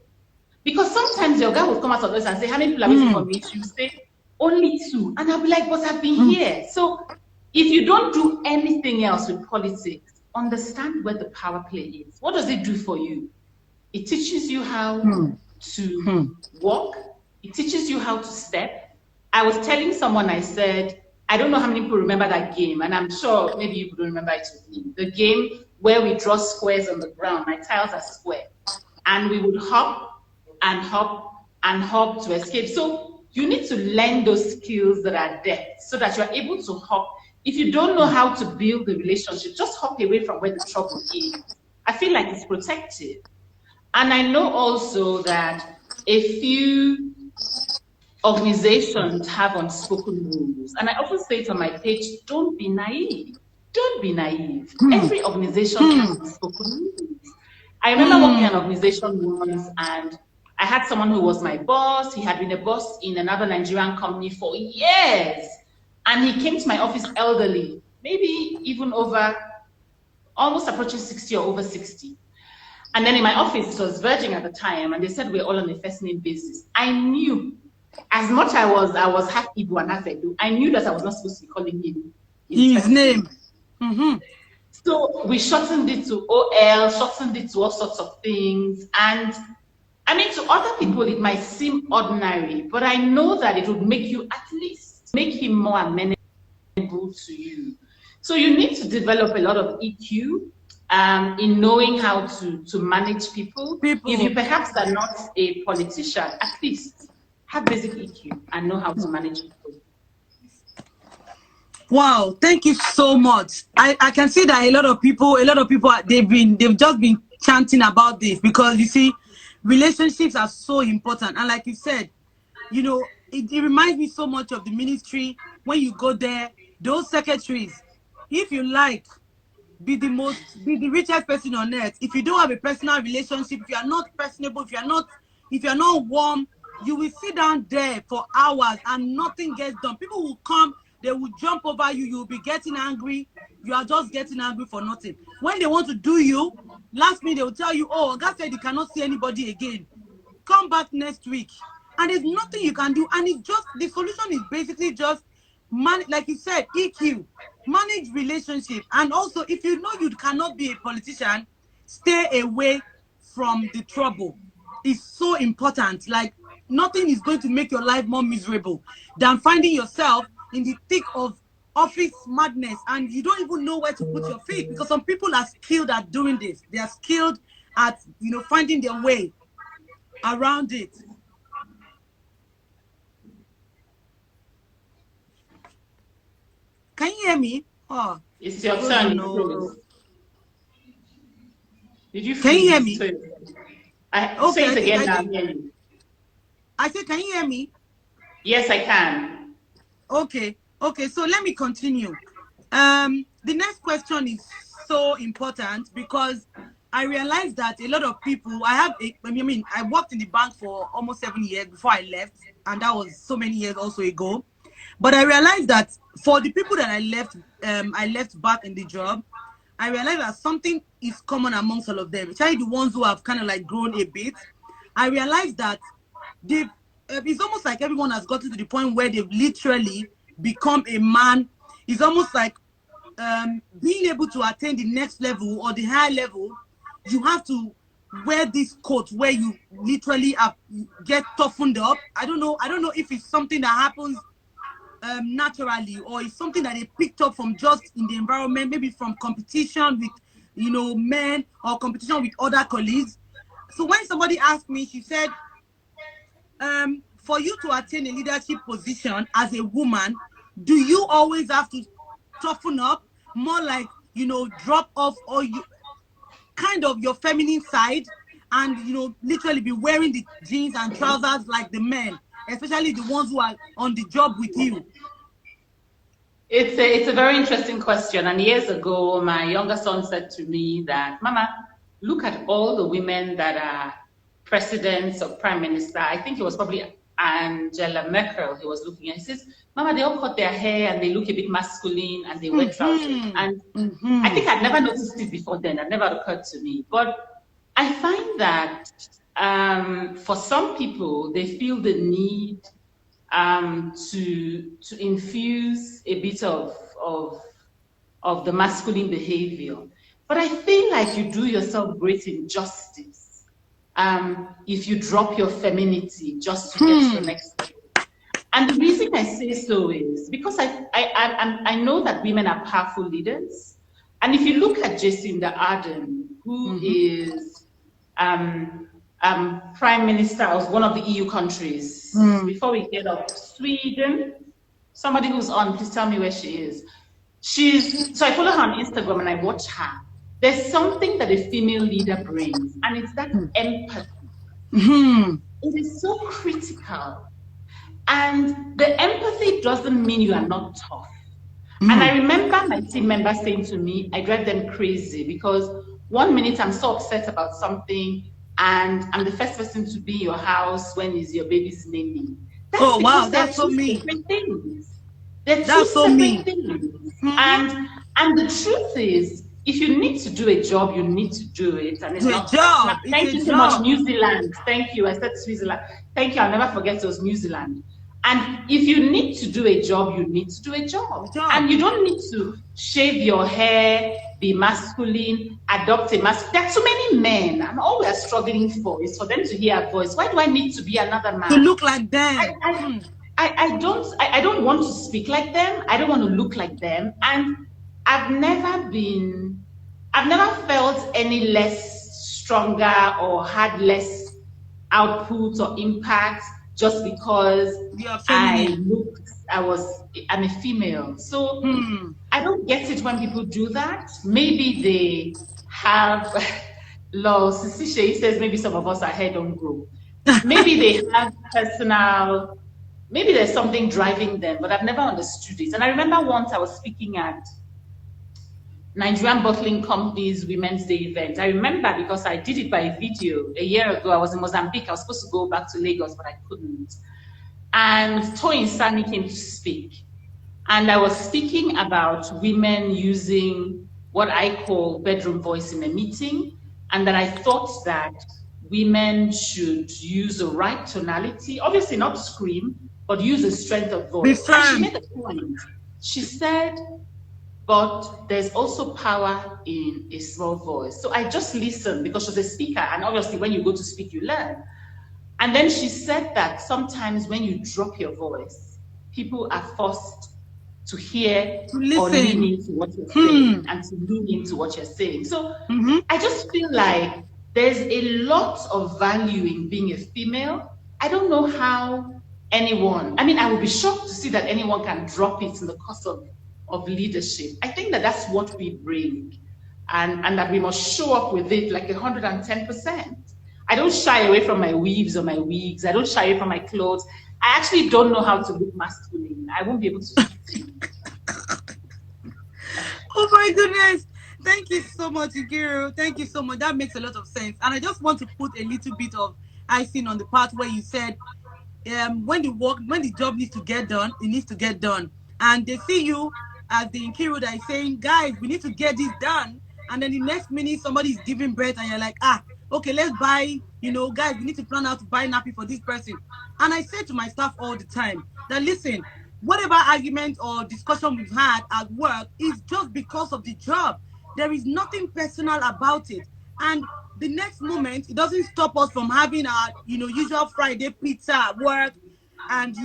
Because sometimes your guy will come out of this and say, how many people are waiting for me? She'll say, only 2. And I'll be like, but I've been here. So if you don't do anything else with politics, understand where the power play is. What does it do for you? It teaches you how to walk. It teaches you how to step. I was telling someone, I said, I don't know how many people remember that game, and I'm sure maybe you don't remember it with me. The game where we draw squares on the ground. My tiles are square. And we would hop and hop and hop to escape. So you need to learn those skills that are there so that you're able to hop. If you don't know how to build the relationship, just hop away from where the trouble is. I feel like it's protective. And I know also that a few organizations have unspoken rules. And I often say to my page, don't be naive. Don't be naive. Every organization has unspoken rules. I remember working in an organization once, and I had someone who was my boss. He had been a boss in another Nigerian company for years. And he came to my office elderly, maybe even over, almost approaching 60 or over 60. And then in my office, it was Virgin at the time, and they said we're all on a first name basis. I knew, as much I was half Igbo and half Edo, I knew that I was not supposed to be calling him his name. So we shortened it to OL, shortened it to all sorts of things. And I mean, to other people, it might seem ordinary, but I know that it would make you at least make him more amenable to you. So you need to develop a lot of EQ in knowing how to manage people. If you perhaps are not a politician, at least have basic EQ and know how to manage people. Wow, thank you so much. I can see that a lot of people they've just been chanting about this, because you see, relationships are so important. And like you said, you know, it reminds me so much of the ministry. When you go there, those secretaries, if you like, be the richest person on earth, if you don't have a personal relationship, if you are not personable, if you're not warm, you will sit down there for hours and nothing gets done. People will come, they will jump over you, you'll be getting angry. You are just getting angry for nothing. When they want to do you, last minute they will tell you, oh, God said you cannot see anybody again. Come back next week. And there's nothing you can do. And it's just, the solution is basically just, like you said, EQ. Manage relationship. And also, if you know you cannot be a politician, stay away from the trouble. It's so important. Like, nothing is going to make your life more miserable than finding yourself in the thick of office madness and you don't even know where to put your feet, because some people are skilled at doing this. They are skilled at, you know, finding their way around it. Can you hear me? Oh, it's your turn. No. Did you? Can you hear me? Okay, say it again now. I said, can you hear me? Yes, I can. Okay. So let me continue. The next question is so important because I realized that a lot of people. I worked in the bank for almost 7 years before I left, and that was so many years also ago. But I realized that for the people that I left back in the job, I realized that something is common amongst all of them, especially the ones who have kind of like grown a bit. I realized that they've it's almost like everyone has gotten to the point where they've literally become a man. It's almost like being able to attain the next level or the high level, you have to wear this coat where you literally get toughened up. I don't know if it's something that happens naturally, or it's something that they picked up from just in the environment, maybe from competition with, men, or competition with other colleagues. So when somebody asked me, she said, for you to attain a leadership position as a woman, do you always have to toughen up, more like, drop off, or you kind of your feminine side, and literally be wearing the jeans and trousers like the men, especially the ones who are on the job with you? It's a very interesting question. And years ago, my younger son said to me that, Mama, look at all the women that are presidents or prime minister. I think it was probably Angela Merkel he was looking at. He says, Mama, they all cut their hair and they look a bit masculine and they wear trousers. And I think I'd never noticed it before then. It never occurred to me. But I find that for some people, they feel the need to infuse a bit of the masculine behavior. But I feel like you do yourself great injustice if you drop your femininity just to get to the next level. And the reason I say so is because I know that women are powerful leaders. And if you look at Jacinda Ardern, who is prime minister of one of the EU countries, before we get up, Sweden, somebody who's on, please tell me where she is. So I follow her on Instagram and I watch her. There's something that a female leader brings, and it's that empathy. It is so critical. And the empathy doesn't mean you are not tough. And I remember my team members saying to me, I drive them crazy because one minute I'm so upset about something and I'm the first person to be in your house when is your baby's naming. That's wow, that's so mean. They're two separate things. And the truth is, if you need to do a job, you need to do it. And it's not a job. Thank you so much, New Zealand. Thank you. I said Switzerland. Thank you. I'll never forget it was New Zealand. And if you need to do a job, you need to do a job. And you don't need to shave your hair, be masculine, adopt a masculine. There are too many men, and all we are struggling for is for them to hear a voice. Why do I need to be another man? To look like them. I don't want to speak like them. I don't want to look like them. And I've never felt any less stronger or had less output or impact just because I'm a female. So I don't get it when people do that. Maybe they have, Sissy says maybe some of us are hair don't grow. Maybe they have maybe there's something driving them, but I've never understood it. And I remember once I was speaking at Nigerian Bottling Company's Women's Day event. I remember because I did it by video a year ago. I was in Mozambique. I was supposed to go back to Lagos, but I couldn't. And Toyosi came to speak. And I was speaking about women using what I call bedroom voice in a meeting, and that I thought that women should use the right tonality, obviously not scream, but use the strength of voice. And she made a point. She said, but there's also power in a small voice. So I just listened because she's a speaker, and obviously when you go to speak, you learn. And then she said that sometimes when you drop your voice, people are forced to hear or lean into what you're saying and to lean into what you're saying. So I just feel like there's a lot of value in being a female. I don't know how anyone, I would be shocked to see that anyone can drop it in the course of leadership. I think that that's what we bring, and that we must show up with it like 110%. I don't shy away from my weaves or my wigs. I don't shy away from my clothes. I actually don't know how to look masculine. I won't be able to speak to you. Oh my goodness. Thank you so much, Nkiru. Thank you so much. That makes a lot of sense. And I just want to put a little bit of icing on the part where you said, when the job needs to get done, it needs to get done. And they see you as the Nkiru that is saying, guys, we need to get this done. and then the next minute somebody's giving birth and you're like, okay, let's buy, guys, we need to plan out to buy nappy for this person. And I say to my staff all the time that, listen, whatever argument or discussion we've had at work is just because of the job. There is nothing personal about it. And the next moment, it doesn't stop us from having our, usual Friday pizza at work and,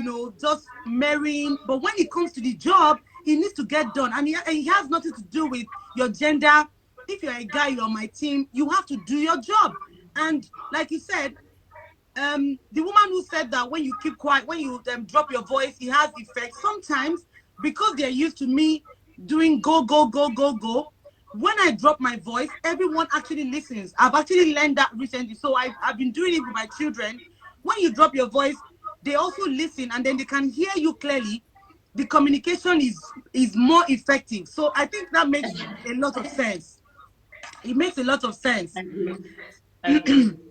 just marrying. But when it comes to the job, it needs to get done. And it has nothing to do with your gender. If you're a guy, you're on my team, you have to do your job. And like you said, the woman who said that when you keep quiet, when you drop your voice, it has effect. Sometimes, because they're used to me doing go, go, go, go, go, when I drop my voice, everyone actually listens. I've actually learned that recently. So I've been doing it with my children. When you drop your voice, they also listen and then they can hear you clearly. The communication is more effective. So I think that makes a lot of sense. It makes a lot of sense.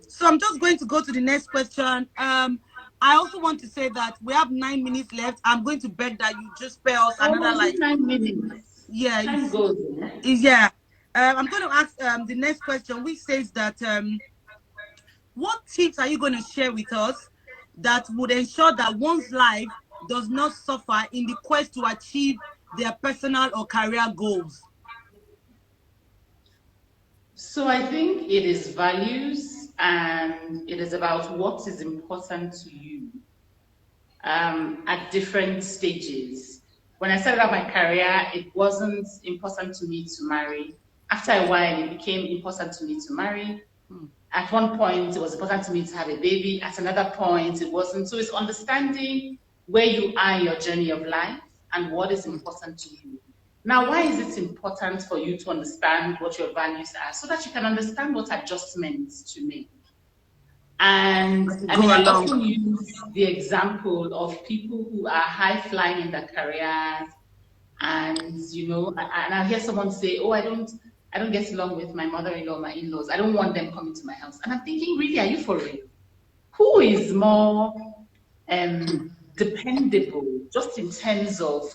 So I'm just going to go to the next question. I also want to say that we have 9 minutes left. I'm going to beg that you just spare us another, like, 9 minutes. Yeah, Time goes. yeah. I'm going to ask the next question, which says that what tips are you going to share with us that would ensure that one's life does not suffer in the quest to achieve their personal or career goals? So I think it is values and it is about what is important to you at different stages. When I started out my career, it wasn't important to me to marry. After a while, it became important to me to marry. At one point, it was important to me to have a baby. At another point, it wasn't. So it's understanding where you are in your journey of life and what is important to you. Now, why is it important for you to understand what your values are so that you can understand what adjustments to make? And I mean, I often use the example of people who are high flying in their careers, and and I hear someone say, "Oh, I don't get along with my mother-in-law, my in-laws. I don't want them coming to my house." And I'm thinking, really, are you for real? Who is more dependable, just in terms of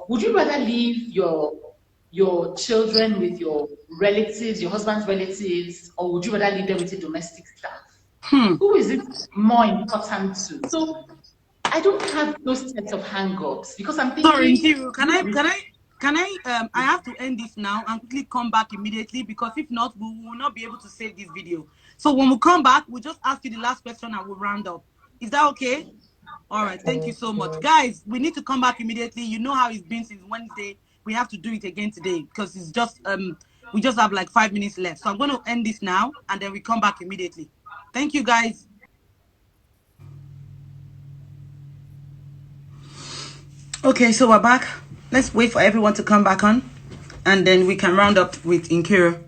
would you rather leave your children with your relatives, your husband's relatives, or would you rather leave them with a domestic staff? Who is it more important to? So I don't have those sets of hang-ups because I'm thinking. Sorry, Nkiru, I have to end this now and quickly come back immediately, because if not, we will not be able to save this video. So when we come back, we'll just ask you the last question and we'll round up. Is that okay? All right, thank you so much. Guys, we need to come back immediately. You know how it's been since Wednesday. We have to do it again today because it's just we just have like 5 minutes left. So I'm going to end this now and then we come back immediately. Thank you, guys. Okay, so we're back. Let's wait for everyone to come back on and then we can round up with Nkiru.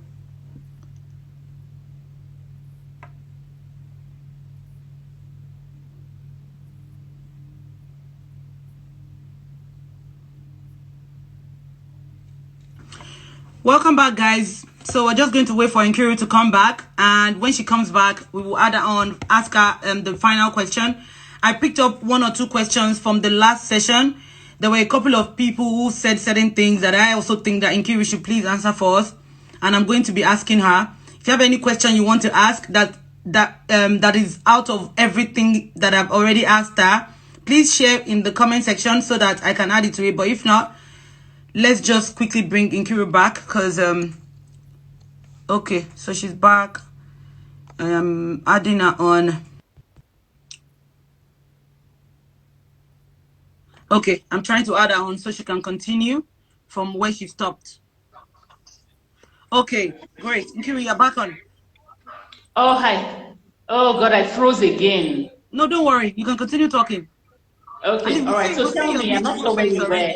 Welcome back, guys. So we're just going to wait for Nkiru to come back, and when she comes back, we will add her on, ask her the final question. I picked up 1 or 2 questions from the last session. There were a couple of people who said certain things that I also think that Nkiru should please answer for us, and I'm going to be asking her. If you have any question you want to ask that is out of everything that I've already asked her, please share in the comment section so that I can add it to it. But if not, let's just quickly bring Nkiru back because okay, so she's back. I am adding her on. Okay, I'm trying to add her on so she can continue from where she stopped. Okay, great. Nkiru, you're back on. Oh, hi. Oh, God, I froze again. No, don't worry. You can continue talking. Okay, all right. So tell me, I'm not sure where we were.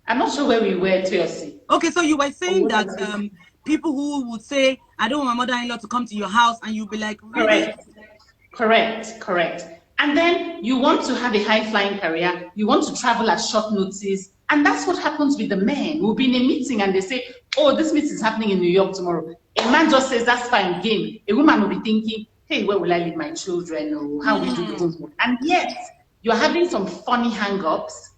I'm not sure where we were, Toyosi. Okay, so you were saying that people who would say, I don't want my mother-in-law to come to your house, and you'll be like, really? Correct. And then you want to have a high-flying career, you want to travel at short notice, and that's what happens with the men. We'll be in a meeting and they say, oh, this meeting is happening in New York tomorrow. A man just says, that's fine, game. A woman will be thinking, hey, where will I leave my children? Or how we do the homework? And yet, you're having some funny hang-ups.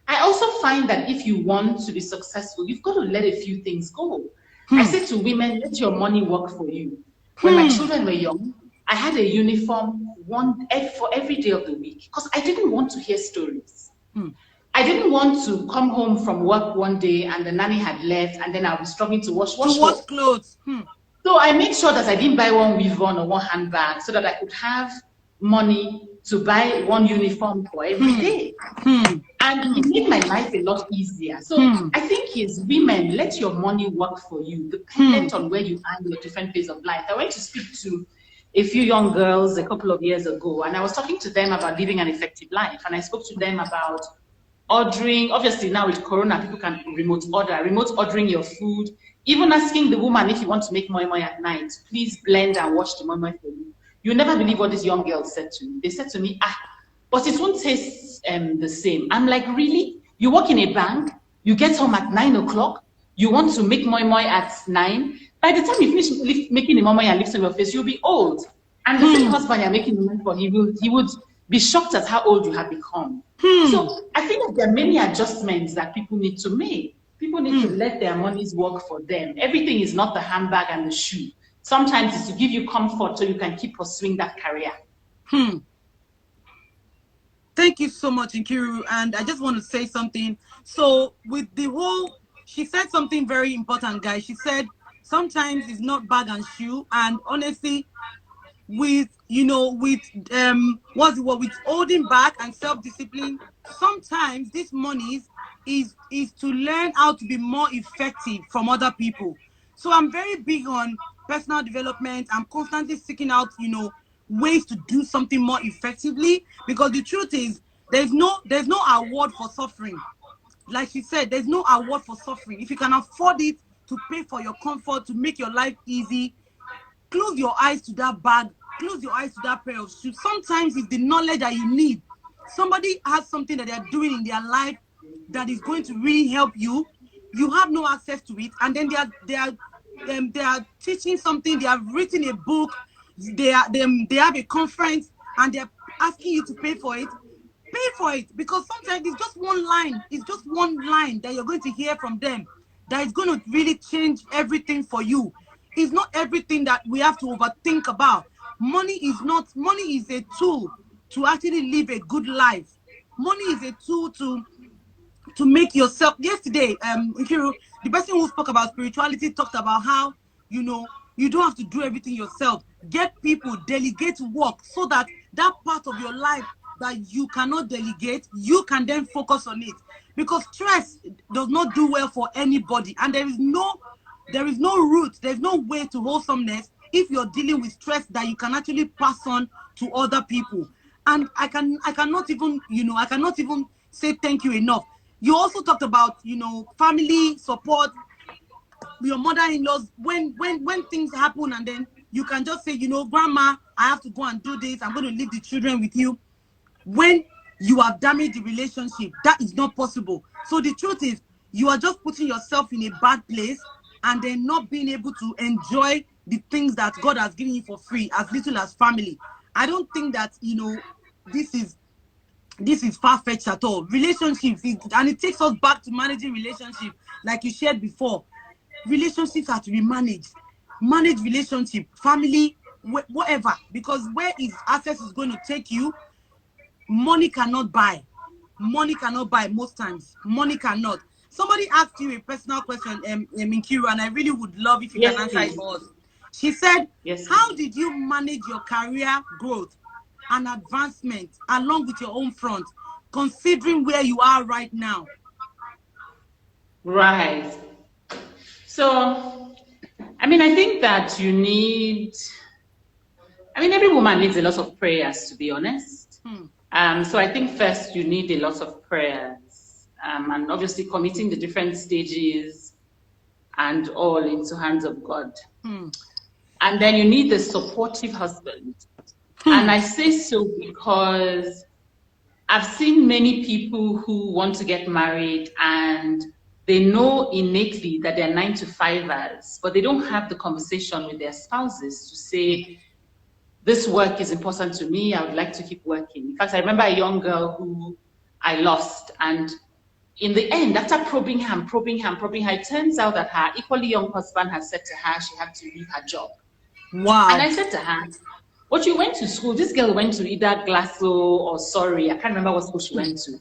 I also find that if you want to be successful, you've got to let a few things go. I say to women, let your money work for you. When my children were young, I had a uniform for every day of the week because I didn't want to hear stories. I didn't want to come home from work one day and the nanny had left and then I'll be struggling to wash clothes. So I made sure that I didn't buy one weave-on or one handbag so that I could have money to buy one uniform for every day. And it made my life a lot easier. So I think is women, let your money work for you, dependent on where you are in your different phase of life. I went to speak to a few young girls a couple of years ago, and I was talking to them about living an effective life. And I spoke to them about ordering. Obviously, now with Corona, people can remote ordering your food, even asking the woman if you want to make moi moi at night, please blend and wash the moi moi for you. You never believe what these young girls said to me. They said to me, but it won't taste the same. I'm like, really? You work in a bank, you get home at 9 o'clock, you want to make moi moi at 9. By the time you finish making the moi moi and lifting your face, you'll be old. And the same husband you're making the moi for, he would be shocked at how old you have become. So I think that there are many adjustments that people need to make. People need to let their monies work for them. Everything is not the handbag and the shoe. Sometimes it's to give you comfort so you can keep pursuing that career. Thank you so much, Nkiru. And I just want to say something. So with the whole, she said something very important, guys. She said, sometimes it's not bag and shoe. And honestly, with with holding back and self-discipline, sometimes this money is to learn how to be more effective from other people. So I'm very big on personal development. I'm constantly seeking out ways to do something more effectively, because the truth is there's no award for suffering. Like she said, there's no award for suffering. If you can afford it to pay for your comfort, to make your life easy, close your eyes to that bag, close your eyes to that pair of shoes. Sometimes it's the knowledge that you need. Somebody has something that they're doing in their life that is going to really help you. You have no access to it, and then they are teaching something. They have written a book. They have a conference, and they're asking you to pay for it. Pay for it, because sometimes it's just one line. It's just one line that you're going to hear from them that is going to really change everything for you. It's not everything that we have to overthink about. Money is a tool to actually live a good life. Money is a tool to make yourself. Yesterday, Nkiru, the person who spoke about spirituality, talked about how you don't have to do everything yourself. Get people, delegate work, so that part of your life that you cannot delegate, you can then focus on it. Because stress does not do well for anybody, and there is no route, there's no way to wholesomeness if you're dealing with stress that you can actually pass on to other people. And I cannot even say thank you enough. You also talked about family support, your mother-in-laws, when things happen, and then you can just say, grandma, I have to go and do this, I'm going to leave the children with you. When you have damaged the relationship, that is not possible. So the truth is, you are just putting yourself in a bad place, and then not being able to enjoy the things that God has given you for free, as little as family. I don't think that this is far-fetched at all. Relationships, and it takes us back to managing relationships, like you shared before. Relationships have to be managed. Manage relationship, family, whatever. Because where access is going to take you, money cannot buy. Money cannot buy most times. Money cannot. Somebody asked you a personal question, Nkiru, and I really would love if you can answer it for us. She said, how did you manage your career growth and advancement along with your own front, considering where you are right now? Right. So, I think that you need, every woman needs a lot of prayers, to be honest. So I think first you need a lot of prayers, and obviously committing the different stages and all into hands of God. And then you need a supportive husband. And I say so because I've seen many people who want to get married and they know innately that they're 9-to-5ers, but they don't have the conversation with their spouses to say, this work is important to me, I would like to keep working. In fact, I remember a young girl who I lost, and in the end, after probing her, it turns out that her equally young husband had said to her she had to leave her job. And Wow. I said to her, "What, you went to school? This girl went to either Glasgow or Surrey. I can't remember what school she went to.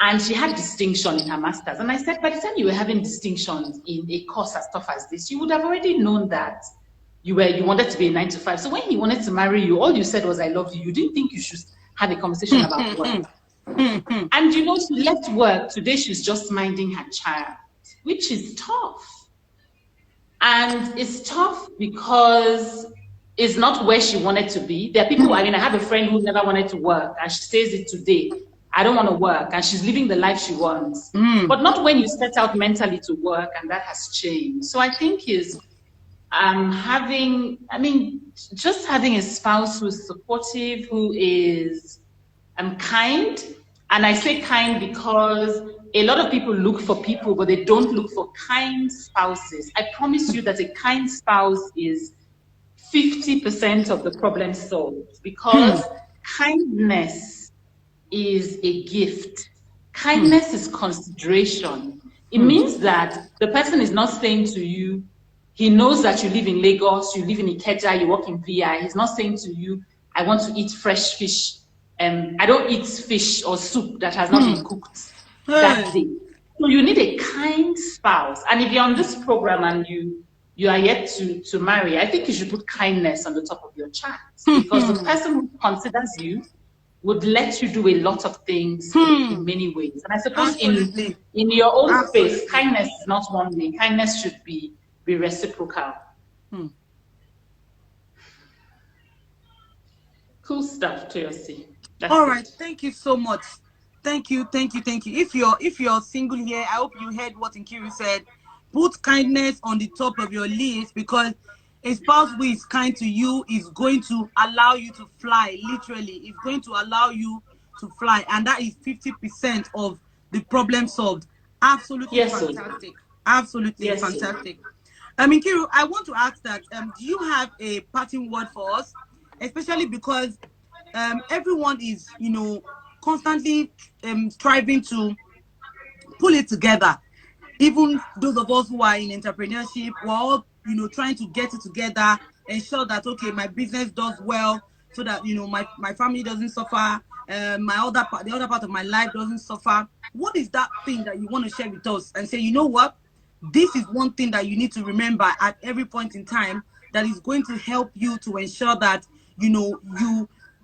And she had distinction in her master's." And I said, "By the time you were having distinctions in a course as tough as this, you would have already known that you wanted to be a 9 to 5. So when he wanted to marry you, all you said was, 'I love you.' You didn't think you should have a conversation about work." And she left work. Today she's just minding her child, which is tough. And it's tough because it's not where she wanted to be. There are people, I have a friend who never wanted to work, and she says it today. "I don't want to work," and she's living the life she wants. But not when you set out mentally to work, and that has changed. So I think just having a spouse who's supportive, who is kind. And I say kind because a lot of people look for people, but they don't look for kind spouses. I promise you that a kind spouse is 50% of the problem solved, because kindness is a gift. Kindness is consideration. It means that the person is not saying to you, he knows that you live in Lagos, you live in Ikeja, you work in VI. He's not saying to you, "I want to eat fresh fish. I don't eat fish or soup that has not been cooked that day." So you need a kind spouse. And if you're on this program and you are yet to marry, I think you should put kindness on the top of your chart, because the person who considers you would let you do a lot of things in many ways. And I suppose in your own space, kindness is not one way. Kindness should be reciprocal. Cool stuff, Toyosi. All right, thank you so much. Thank you. If you're single here, I hope you heard what Nkiru said. Put kindness on the top of your list, because a spouse who is kind to you is going to allow you to fly. Literally, it's going to allow you to fly, and that is 50% of the problem solved. Absolutely fantastic. Absolutely fantastic. Nkiru, I want to ask that. Do you have a parting word for us, especially because everyone is, constantly striving to pull it together. Even those of us who are in entrepreneurship, we're all, trying to get it together, ensure that, okay, my business does well, so that, my family doesn't suffer, the other part of my life doesn't suffer. What is that thing that you want to share with us and say, you know what? This is one thing that you need to remember at every point in time, that is going to help you to ensure that, you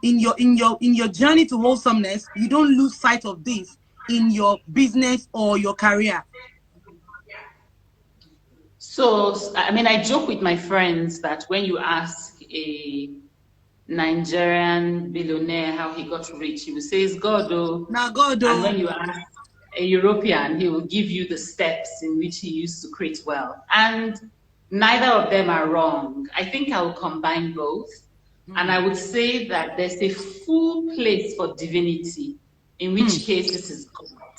in your journey to wholesomeness, you don't lose sight of this in your business or your career. So, I joke with my friends that when you ask a Nigerian billionaire how he got rich, he will say it's God. Now God. And when you ask a European, he will give you the steps in which he used to create wealth. And neither of them are wrong. I think I will combine both. And I would say that there's a full place for divinity, in which case this is God.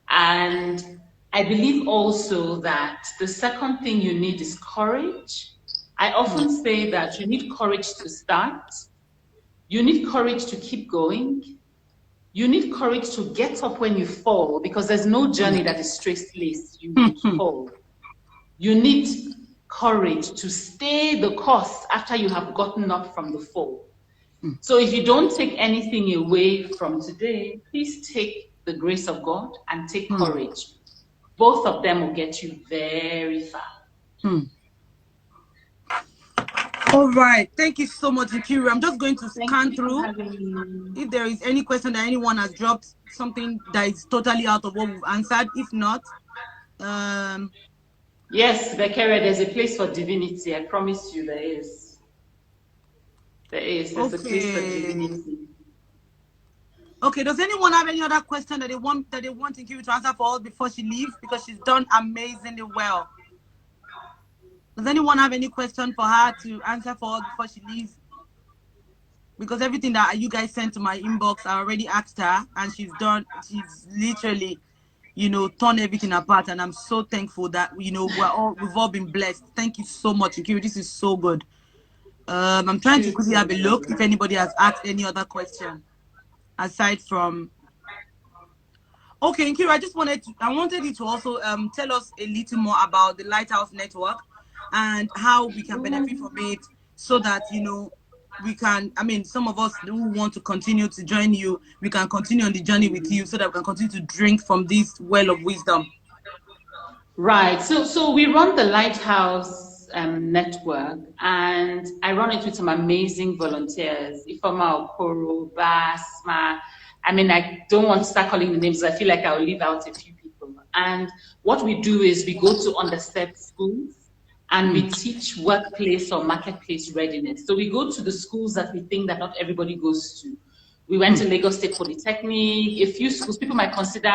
And I believe also that the second thing you need is courage. I often say that you need courage to start. You need courage to keep going. You need courage to get up when you fall, because there's no journey that is straight-laced. You will fall. You need courage to stay the course after you have gotten up from the fall. So if you don't take anything away from today, please take the grace of God and take courage. Both of them will get you very far. All right. Thank you so much, Nkiru. I'm just going to scan through. If there is any question that anyone has dropped, something that is totally out of what we've answered. If not, yes, Bekere, there's a place for divinity. I promise you there is. There's a place for divinity. Okay, does anyone have any other question that they want Nkiru to answer for us before she leaves? Because she's done amazingly well. Does anyone have any question for her to answer for us before she leaves? Because everything that you guys sent to my inbox, I already asked her, and she's literally, torn everything apart. And I'm so thankful that, we've all been blessed. Thank you so much, Nkiru. This is so good. I'm trying to quickly have a look if anybody has asked any other question aside from. Okay, Nkiru, I wanted you to also tell us a little more about the Lighthouse Network and how we can benefit from it so that, we can, I mean, some of us who want to continue to join you, we can continue on the journey with you so that we can continue to drink from this well of wisdom. Right. So we run the Lighthouse network, and I run it with some amazing volunteers. Ifoma Okoro, Basma. I mean, I don't want to start calling the names. I feel like I'll leave out a few people. And what we do is we go to underserved schools and we teach workplace or marketplace readiness. So we go to the schools that we think that not everybody goes to. We went to Lagos State Polytechnic, a few schools people might consider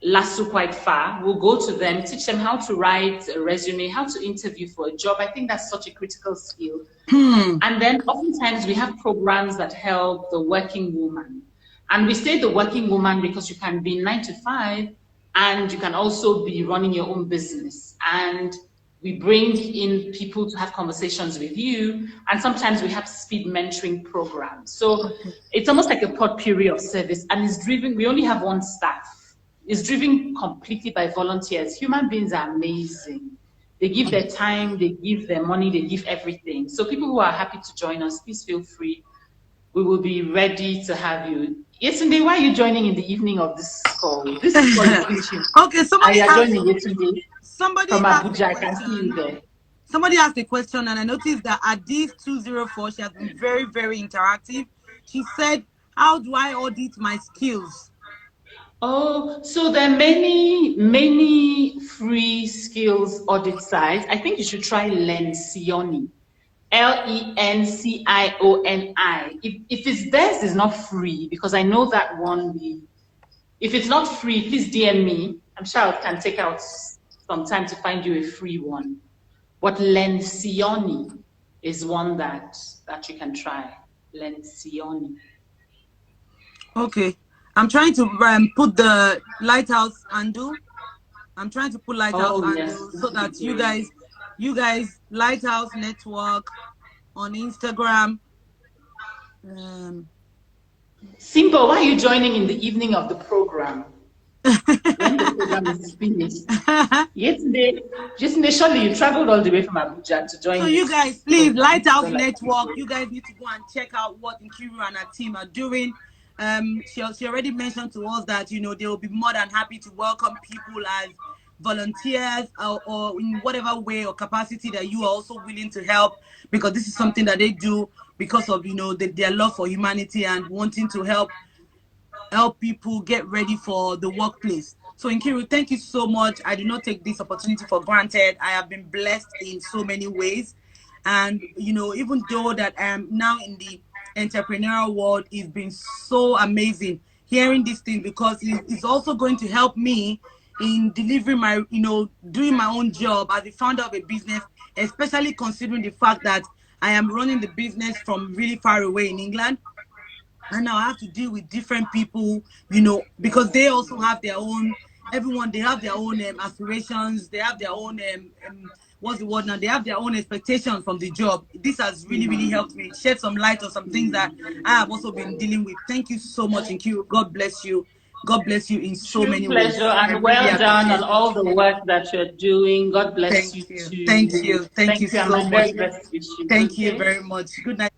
LASU quite far. We'll go to them, teach them how to write a resume, how to interview for a job. I think that's such a critical skill. And then oftentimes we have programs that help the working woman. And we say the working woman because you can be 9 to 5 and you can also be running your own business. And we bring in people to have conversations with you. And sometimes we have speed mentoring programs. So it's almost like a potpourri of service, and it's driven, we only have one staff. It's driven completely by volunteers. Human beings are amazing. They give their time, they give their money, they give everything. So people who are happy to join us, please feel free. We will be ready to have you. Yesterday, why are you joining in the evening of this call? This is call is finishing. Okay, somebody are asked, joining yesterday somebody from asked a Abuja. I can see you question. there. Somebody asked a question, and I noticed that at this 204, she has been very, very interactive. She said, how do I audit my skills? Oh, so there are many free skills audit sites. I think you should try Lencioni. Lencioni. If it's theirs is not free, because I know that one. If it's not free, please DM me. I'm sure I can take out some time to find you a free one. But Lencioni is one that you can try. Lencioni. Okay. I'm trying to put the Lighthouse undo. I'm trying to put Lighthouse Oh yes, undo this so would be that great. you guys, Lighthouse Network on Instagram. Um, Simple, why are you joining in the evening of the program? When the program is finished. Yesterday, surely you traveled all the way from Abuja to So join you this guys, please, program. Lighthouse Don't like Network, people. you guys need to go and check out what Nkiru and her team are doing. She already mentioned to us that they will be more than happy to welcome people as volunteers or in whatever way or capacity that you are also willing to help, because this is something that they do because of their love for humanity and wanting to help people get ready for the workplace. So, Nkiru, thank you so much. I do not take this opportunity for granted. I have been blessed in so many ways. And, even though that I am now in the entrepreneurial world, it's been so amazing hearing these things, because it's also going to help me in delivering my, doing my own job as the founder of a business, especially considering the fact that I am running the business from really far away in England. And now I have to deal with different people, because they also have their own. Everyone, they have their own aspirations. They have their own what's the word now? They have their own expectations from the job. This has really, really helped me shed some light on some things that I have also been dealing with. Thank you so much, Nkiru. God bless you. God bless you in so True many pleasure ways. I and really well done on appreciate it. all the work that you're doing. God bless you Thank you. Thank too. you. Thank you Thank you, and so my much. very best wishes, Thank you okay? very much. Good night.